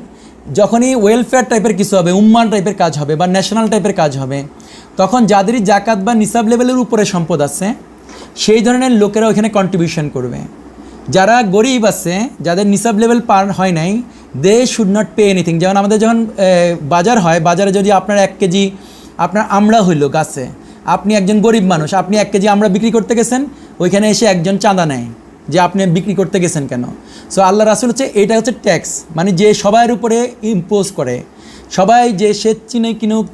যখনই ওয়েলফেয়ার টাইপের কিছু হবে, উম্মান টাইপের কাজ হবে বা ন্যাশনাল টাইপের কাজ হবে, তখন যাদেরই জাকাত বা নিসাব লেভেলের উপরে সম্পদ আছে সেই ধরনের লোকেরা ওইখানে কন্ট্রিবিউশন করবে। যারা গরিব আছে, যাদের নিসাব লেভেল পার হয় নাই, they should not pay anything. যেমন আমাদের যখন বাজার হয়, বাজারে যদি আপনার 1 কেজি আপনার আমড়া হইলো গাছে, আপনি একজন গরিব মানুষ, আপনি 1 কেজি আমড়া বিক্রি করতে গেছেন, ওইখানে এসে একজন চাঁদা নেয় যে আপনি বিক্রি করতে গেছেন কেন। সো আল্লাহ রাসূল হচ্ছে এটা হচ্ছে ট্যাক্স, মানে যে সবার উপরে ইম্পোজ করে, সবাই যে সে চিড়া কিনুক,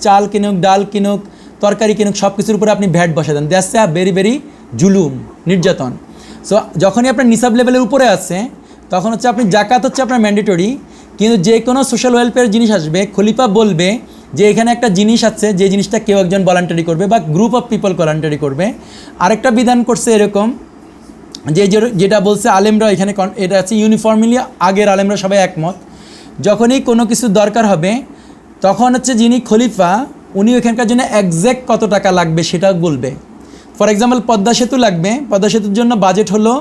চাল কিনুক, ডাল কিনুক, তরকারি কিনুক, সব কিছুর উপরে আপনি ভ্যাট বসে দেন। দ্যাটস আ ভেরি ভেরি জুলুম, নির্যাতন। সো যখনই আপনার নিসাব লেভেলের উপরে আছে তখন হচ্ছে আপনি জাকাত হচ্ছে আপনার ম্যান্ডেটরি, কিন্তু যে কোনো সোশ্যাল ওয়েলফেয়ার জিনিস আসবে খলিফা বলবে যে এখানে একটা জিনিস আছে যে জিনিসটা কেউ একজন ভলান্টারি করবে বা গ্রুপ অফ পিপল ভলান্টারি করবে। আরেকটা বিধান করছে এরকম যে যেটা বলছে আলেমরা এখানে, এটা আছে ইউনিফর্মলি আগের আলেমরা সবাই একমত, যখনই কোনো কিছু দরকার হবে তখন হচ্ছে যিনি খলিফা উনি ওইখানকার জন্য একজ্যাক্ট কত টাকা লাগবে সেটা বলবে। ফর এক্সাম্পল পদ্মা সেতু লাগবে, পদ্মা সেতুর জন্য বাজেট হলো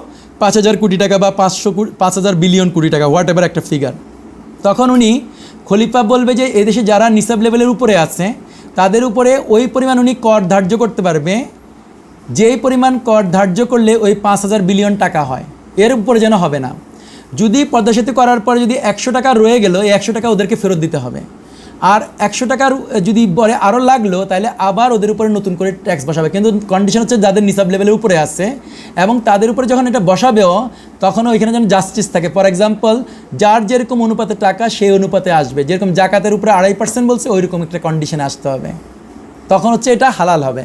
5,000 কোটি টাকা বা 5,000 বিলিয়ন কোটি টাকা, হোয়াট এভার একটা ফিগার। তখন উনি খলিফা বলবে যে এদেশে যারা নিসাব লেভেলের উপরে আছে তাদের উপরে ওই পরিমাণ উনি কর ধার্য করতে পারবে, যেই পরিমাণ কর ধার্য করলে ওই 5,000 বিলিয়ন টাকা হয়, এর উপরে যেন হবে না। যদি পদ্মা সেতু করার পরে যদি 100 টাকা রয়ে গেল, এই 100 টাকা ওদেরকে ফেরত দিতে হবে। আর 100 টাকার যদি পরে আরও লাগলো তাহলে আবার ওদের উপরে নতুন করে ট্যাক্স বসাবে, কিন্তু কন্ডিশন হচ্ছে যাদের নিসাব লেভেলের উপরে আছে এবং তাদের উপরে যখন এটা বসাবেও তখন ওইখানে যেন জাস্টিস থাকে। ফর এক্সাম্পল যার যেরকম অনুপাতে টাকা সেই অনুপাতে আসবে, যেরকম জাকাতের উপরে 2.5% বলছে ওইরকম একটা কন্ডিশনে আসতে হবে, তখন হচ্ছে এটা হালাল হবে।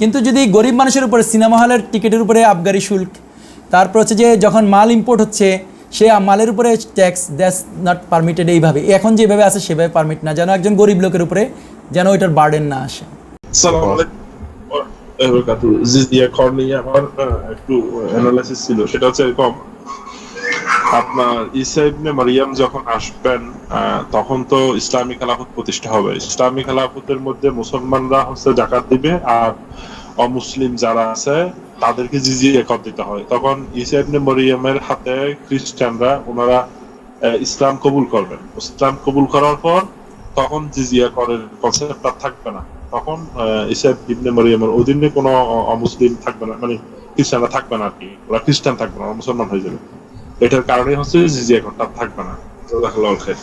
কিন্তু যদি গরিব মানুষের উপরে সিনেমা হলের টিকিটের উপরে আবগারি শুল্ক, তারপর হচ্ছে যে যখন মাল ইম্পোর্ট হচ্ছে সে মালের উপরে ট্যাক্স, দ্যাটস নট পারমিটেড। এইভাবে এখন যেভাবে আছে সেভাবে পারমিট না, যেন একজন গরিব লোকের উপরে যেন ওইটার বার্ডেন না আসে। আসসালামু আলাইকুম। জিজিয়া কর নিয়ে আমার একটু অ্যানালাইসিস ছিল, সেটা হচ্ছে এরকম, আপনার ঈসা ইবনে মারিয়াম যখন আসবেন তখন তো ইসলামী খেলাফত প্রতিষ্ঠা হবে। ইসলামী খেলাফতের মধ্যে মুসলমানরা হচ্ছে জাকাত দিবে আর অমুসলিম যারা আছে তাদেরকে জিজিয়া কর দিতে হয়। তখন ঈসা ইবনে মারিয়ামের হাতে খ্রিস্টানরা ওনারা ইসলাম কবুল করবেন। ইসলাম কবুল করার পর তখন জিজিয়া করের কনসেপ্টটা থাকবে না, তখন ঈসা ইবনে মারিয়ামের অধীনে কোনো অমুসলিম থাকবে না, মানে খ্রিস্টানরা থাকবে না আর কি, ওরা খ্রিস্টান থাকবে না, মুসলমান হয়ে যাবে। এটার কারণে হচ্ছে জিজিয়া করটা থাকবে না। জাযাকাল্লাহু খাইর।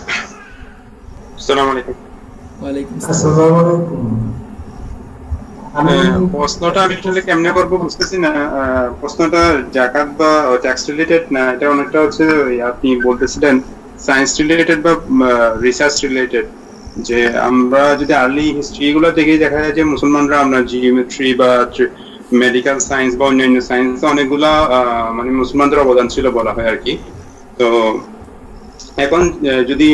আসসালামু আলাইকুম। ওয়ালাইকুম আসসালামু আলাইকুম। প্রশ্নটা আমি আসলে কেমনে করবো বুঝতেছি না। প্রশ্নটা জাকাত বা ট্যাক্স রিলেটেড না, এটা অনেকটা হচ্ছে আপনি বলতেছিলেন সায়েন্স রিলেটেড বা রিসার্চ রিলেটেড। যে আমরা যদি আর্লি হিস্ট্রি গুলো দেখে দেখা যায় যে মুসলমানরা আমরা জিওমেট্রি বা মেডিকেল সায়েন্স বা অন্যান্য সায়েন্স অনেকগুলা মানে মুসলমানদের অবদান ছিল বলা হয় আর কি। তো এখন যদি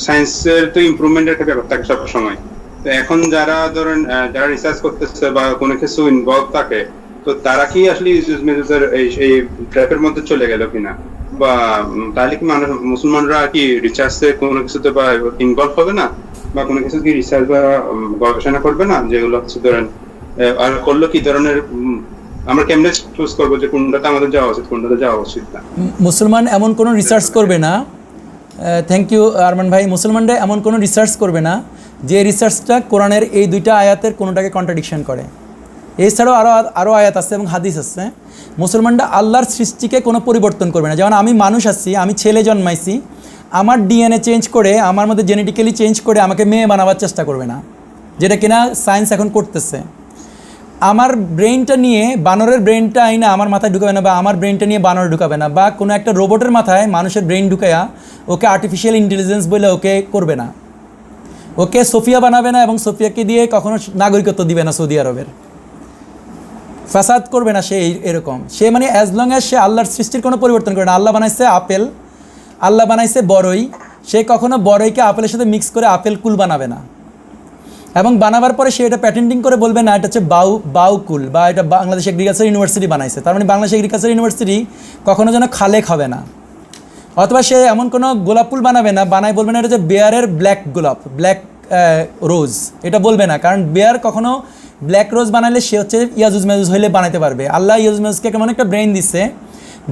সায়েন্সের তো ইমপ্রুভমেন্টের একটা ব্যাপার থাকে সব সময়, তো এখন যারা ধরেন যারা রিসার্চ করতেছে বা কোনো কিছু ইনভলভ থাকে, তো তারা কি আসলে ইউজুজ মেজুজের এই ট্র্যাপের মধ্যে চলে গেল কিনা, বা তাহলে কি মানুষ মুসলমানরা কি রিসার্চে কোনো কিছুতে বা ইনভলভ হবে না, বা কোনো কিছু কি রিসার্চ বা গবেষণা করবে না, যেগুলো হচ্ছে ধরেন আর করলো কি ধরনের আমরা কেমনে চুজ করবো যে কোনটাতে আমাদের যাওয়া উচিত কোনটাতে যাওয়া উচিত না? মুসলমান এমন কোনো রিসার্চ করবে না, থ্যাংক ইউ আরমান ভাই, মুসলমানরা এমন কোনো রিসার্চ করবে না যে রিসার্চটা কোরআনের এই দুইটা আয়াতের কোনোটাকে কন্ট্রাডিকশন করে। এছাড়াও আরও আয়াত আছে এবং হাদিস আছে। মুসলমানরা আল্লাহর সৃষ্টিকে কোনো পরিবর্তন করবে না। যেমন আমি মানুষ আছি, আমি ছেলে জন্মাইছি, আমার ডিএনএ চেঞ্জ করে, আমার মধ্যে জেনেটিক্যালি চেঞ্জ করে আমাকে মেয়ে বানাবার চেষ্টা করবে না, যেটা কিনা সায়েন্স এখন করতেছে। আমার ব্রেনটা নিয়ে বানরের ব্রেনটা আইনা আমার মাথায় ঢুকাবে না, বা আমার ব্রেনটা নিয়ে বানর ঢুকাবে না, বা কোনো একটা রোবটের মাথায় মানুষের ব্রেন ঢুকাইয়া ওকে আর্টিফিশিয়াল ইন্টেলিজেন্স বলে ওকে করবে না, ওকে সোফিয়া বানাবে না, এবং সোফিয়াকে দিয়ে কখনো নাগরিকত্ব দিবে না সৌদি আরবের, ফাসাদ করবে না সে এরকম। সে মানে অ্যাজ লং অ্যাজ সে আল্লাহর সৃষ্টির কোনো পরিবর্তন করে না। আল্লাহ বানাইছে আপেল, আল্লাহ বানাইছে বড়ই, সে কখনো বড়ইকে আপেলের সাথে মিক্স করে আপেল কুল বানাবে না, এবং বানাবার পরে সে এটা প্যাটেন্টিং করে বলবে না এটা হচ্ছে বাউকুল, বা এটা বাংলাদেশ এগ্রিকালচার ইউনিভার্সিটি বানাইছে, তার মানে বাংলাদেশ এগ্রিকালচার ইউনিভার্সিটি কখনো যেন খালে খাবে না। অথবা সে এমন কোনো গোলাপ ফুল বানাবে না, বানায় বলবে না এটা হচ্ছে বেয়ারের ব্ল্যাক গোলাপ, ব্ল্যাক রোজ, এটা বলবে না, কারণ বেয়ার কখনো ব্ল্যাক রোজ বানালে সে হচ্ছে ইয়াজুজ মেজুজ হইলে বানাতে পারবে। আল্লাহ ইয়াজুজ মেজুজকে কেমন একটা ব্রেন দিচ্ছে,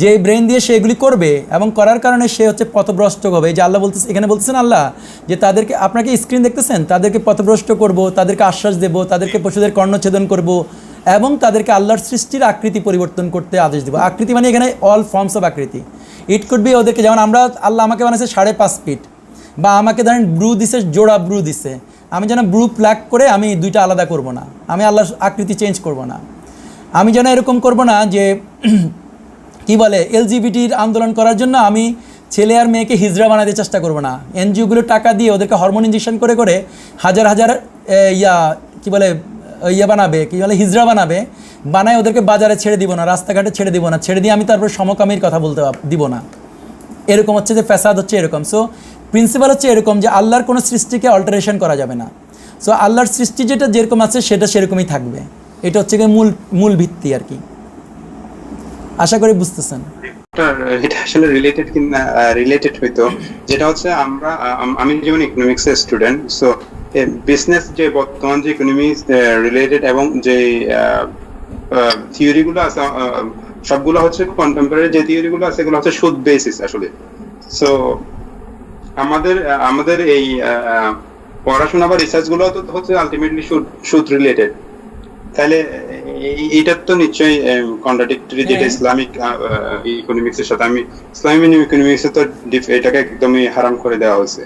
যে এই ব্রেন দিয়ে সে এগুলি করবে, এবং করার কারণে সে হচ্ছে পথভ্রষ্ট হবে। যে আল্লাহ বলতেছে, এখানে বলতেছেন আল্লাহ যে তাদেরকে, আপনাকে স্ক্রিন দেখতেছেন, তাদেরকে পথভ্রষ্ট করব, তাদেরকে আশ্বাস দেব, তাদেরকে পশুদের কর্ণচ্ছেদন করব, এবং তাদেরকে আল্লাহর সৃষ্টির আকৃতি পরিবর্তন করতে আদেশ দেবো। আকৃতি মানে এখানে অল ফর্মস অফ আকৃতি। ইট কুড বি ওদেরকে, যেমন আমরা আল্লাহ আমাকে বানাইছে 5.5 ফিট, বা আমাকে ধরেন ব্রু দিছে, জোড়া ব্রু দিছে, আমি যেন ব্রু প্লাক করে আমি দুইটা আলাদা করব না, আমি আল্লাহর আকৃতি চেঞ্জ করব না। আমি যেন এরকম করব না যে কি বলে এলজিবিটির আন্দোলন করার জন্য আমি ছেলে আর মেয়েকে হিজড়া বানাতে চেষ্টা করব না। এনজিওগুলো টাকা দিয়ে ওদেরকে হরমোন ইঞ্জেকশন করে করে হাজার হাজার হিজড়া বানায় ওদেরকে বাজারে ছেড়ে দিব না, রাস্তাঘাটে ছেড়ে দিব না, ছেড়ে দিয়ে আমি তারপর সমকামীর কথা বলতে দিব না। এরকম হচ্ছে যে ফ্যাসাদ হচ্ছে এরকম। সো প্রিন্সিপাল হচ্ছে এরকম যে আল্লাহর কোনো সৃষ্টিকে অল্টারেশন করা যাবে না। সো আল্লাহর সৃষ্টি যেটা যেরকম আছে সেটা সেরকমই থাকবে। এটা হচ্ছে গিয়ে মূল ভিত্তি আর কি। আশা করি বুঝতেছেন। এটা আসলে রিলেটেড কিনা রিলেটেড হইতো, যেটা হচ্ছে আমি যেমন ইকোনমিক্স এর স্টুডেন্ট, সো বিজনেস যে বর্তমান যে ইকোনমিক্স রিলেটেড এবং যে থিওরিগুলো আছে সবগুলো হচ্ছে কন্টেম্পোরারি যে থিওরিগুলো আছে এগুলো হচ্ছে সুদ বেসিস আসলে। সো আমাদের এই পড়াশোনা বা রিসার্চ গুলো তো হচ্ছে আলটিমেটলি সুদ রিলেটেড, তাহলে এইটা তো নিশ্চয়ই কন্ট্রাডিক্টরি, যেটা ইসলামিক ইকোনমিক্স এর সাথে। আমি ইসলামিক ইকোনমিক্স তো এটাকে একদমই হারাম করে দেওয়া হয়েছে।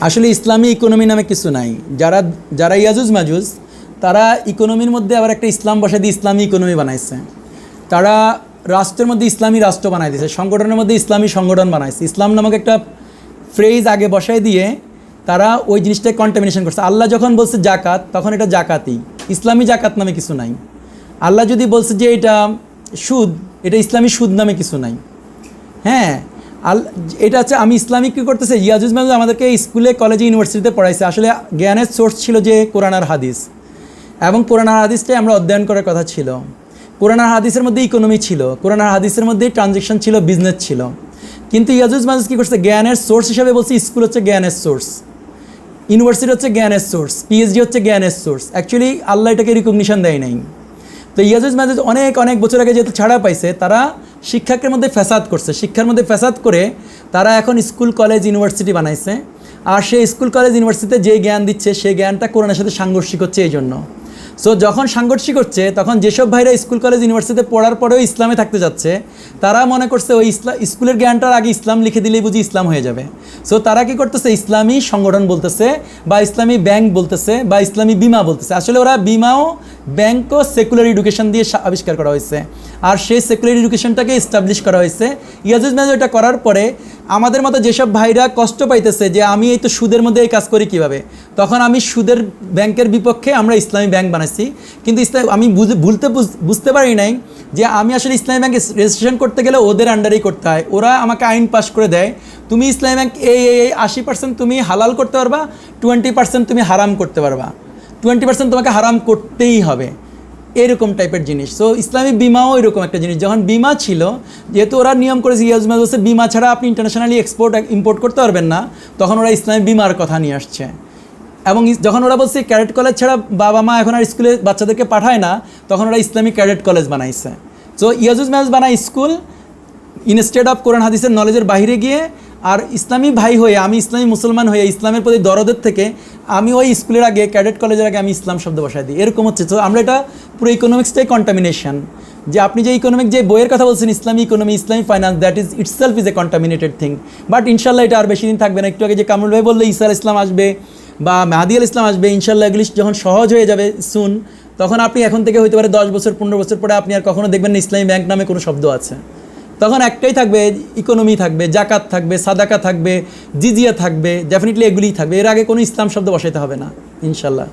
আসলে ইসলামী ইকোনমি নামে কিছু নাই। যারা ইয়াজুজ মাজুজ তারা ইকোনমির মধ্যে আবার একটা ইসলাম বসাই দিয়ে ইসলামী ইকোনমি বানাইছে। তারা রাষ্ট্রের মধ্যে ইসলামী রাষ্ট্র বানাই দিয়েছে, সংগঠনের মধ্যে ইসলামী সংগঠন বানাইছে। ইসলাম নামক একটা ফ্রেজ আগে বসাই দিয়ে তারা ওই জিনিসটাকে কন্টামিনেশন করছে। আল্লাহ যখন বলছে জাকাত, তখন এটা জাকাতই, ইসলামী জাকাত নামে কিছু নাই। আল্লাহ যদি বলছে যে এটা সুদ, এটা ইসলামী সুদ নামে কিছু নাই। হ্যাঁ, এটা হচ্ছে আমি ইসলামিক কী করতেছে, ইয়াজুজ মাজুজ আমাদেরকে স্কুলে কলেজে ইউনিভার্সিটিতে পড়াইছে। আসলে জ্ঞানের সোর্স ছিল যে কোরআন আর হাদিস, এবং কোরআন আর হাদিসটাই আমরা অধ্যয়ন করার কথা ছিল। কোরআন আর হাদিসের মধ্যে ইকোনমি ছিল, কোরআন আর হাদিসের মধ্যেই ট্রানজেকশন ছিল, বিজনেস ছিল। কিন্তু ইয়াজুজ মাজুজ কী করছে, জ্ঞানের সোর্স হিসাবে বলছে স্কুল হচ্ছে জ্ঞানের সোর্স, ইউনিভার্সিটি হচ্ছে জ্ঞানের সোর্স, পিএইচডি হচ্ছে জ্ঞানের সোর্স। অ্যাকচুয়ালি আল্লাহ এটাকে রিকগনিশন দেয় নাই। তো ইয়াজুজ মাজুজ অনেক বছর আগে যেহেতু ছাড়া পাইছে, তারা শিক্ষকের মধ্যে ফ্যাসাদ করছে। শিক্ষার মধ্যে ফ্যাসাদ করে তারা এখন স্কুল কলেজ ইউনিভার্সিটি বানাইছে। আর সেই স্কুল কলেজ ইউনিভার্সিটিতে যে জ্ঞান দিচ্ছে সেই জ্ঞানটা কোরআনের সাথে সাংঘর্ষিক হচ্ছে এই জন্য। সো যখন সাংঘর্ষিক হচ্ছে, তখন যেসব ভাইরা স্কুল কলেজ ইউনিভার্সিটিতে পড়ার পরেও ইসলামে থাকতে যাচ্ছে, তারা মনে করছে ওই স্কুলের জ্ঞানটার আগে ইসলাম লিখে দিলেই বুঝি ইসলাম হয়ে যাবে। সো তারা কি করতেছে, ইসলামী সংগঠন বলতেছে, বা ইসলামী ব্যাংক বলতেছে, বা ইসলামী বিমা বলতেছে। আসলে ওরা বিমাও ব্যাংকও সেকুলার এডুকেশন দিয়ে আবিষ্কার করা হয়েছে, আর সেই সেকুলার এডুকেশনটাকে এস্টাবলিশ করা হয়েছে। ইয়াজুজ মাজুজ এটা করার পরে আমাদের মতো যেসব ভাইরা কষ্ট পাইতেছে যে আমি এই তো সুদের মধ্যে এই কাজ করি কিভাবে, তখন আমি সুদের ব্যাংকের বিপক্ষে আমরা ইসলামী ব্যাংক বানাইছি। কিন্তু আমি বুঝতে পারি নাই যে আমি আসলে ইসলামী ব্যাংকে রেজিস্ট্রেশন করতে গেলে ওদের আন্ডারেই করতে হয়। ওরা আমাকে আইন পাস করে দেয়, তুমি ইসলামী ব্যাংক এই 80% তুমি হালাল করতে পারবা, 20% তুমি হারাম করতে পারবা, 20% তোমাকে হারাম করতেই হবে, এরকম টাইপের জিনিস। সো ইসলামী বিমাও এরকম একটা জিনিস। যখন বিমা ছিল, যেহেতু ওরা নিয়ম করেছে ইয়াজমাজ বলছে বিমা ছাড়া আপনি ইন্টারন্যাশনালি ইম্পোর্ট করতে পারবেন না, তখন ওরা ইসলামী বিমার কথা নিয়ে আসছে। এবং যখন ওরা বলছে ক্যাডেট কলেজ ছাড়া বাবা মা এখন আর স্কুলে বাচ্চাদেরকে পাঠায় না, তখন ওরা ইসলামী ক্যাডেট কলেজ বানাইছে। সো ইয়াজুজ মাহুজ বানায় স্কুল ইনস্টেড অফ কোরআন হাদিসের নলেজের বাইরে গিয়ে, আর ইসলামী ভাই হয়ে আমি ইসলামী মুসলমান হয়ে ইসলামের প্রতি দরদের থেকে আমি ওই স্কুলের আগে ক্যাডেট কলেজের আগে আমি ইসলাম শব্দ বসাই দিই, এরকম হচ্ছে। তো আমরা এটা পুরো ইকোনমিক্সটাই কন্টামিনেশন, যে আপনি যে ইকোনমিক যে বইয়ের কথা বলছেন ইসলামী economy, Islami finance, that is itself is a contaminated thing. But ইনশাল্লাহ এটা আর বেশি দিন থাকবে না। একটু আগে যে কামরুল ভাই বললো ঈসা আলাইহিস সালাম আসবে বা মাহাদি আল ইসলাম আসবে, ইনশাল্লাহ এগুলি যখন সহজ হয়ে যাবে সুন, তখন আপনি এখন থেকে হইতে পারে 10 বছর 15 বছর পরে আপনি আর কখনো দেখবেন না ইসলামী ব্যাংক নামে কোনো শব্দ আছে। তখন একটাই থাকবে, ইকোনমি থাকবে, জাকাত থাকবে, সাদাকা থাকবে, জিজিয়া থাকবে, ডেফিনেটলি এগুলিই থাকবে। এর আগে কোনো ইসলাম শব্দ বসাইতে হবে না ইনশাল্লাহ।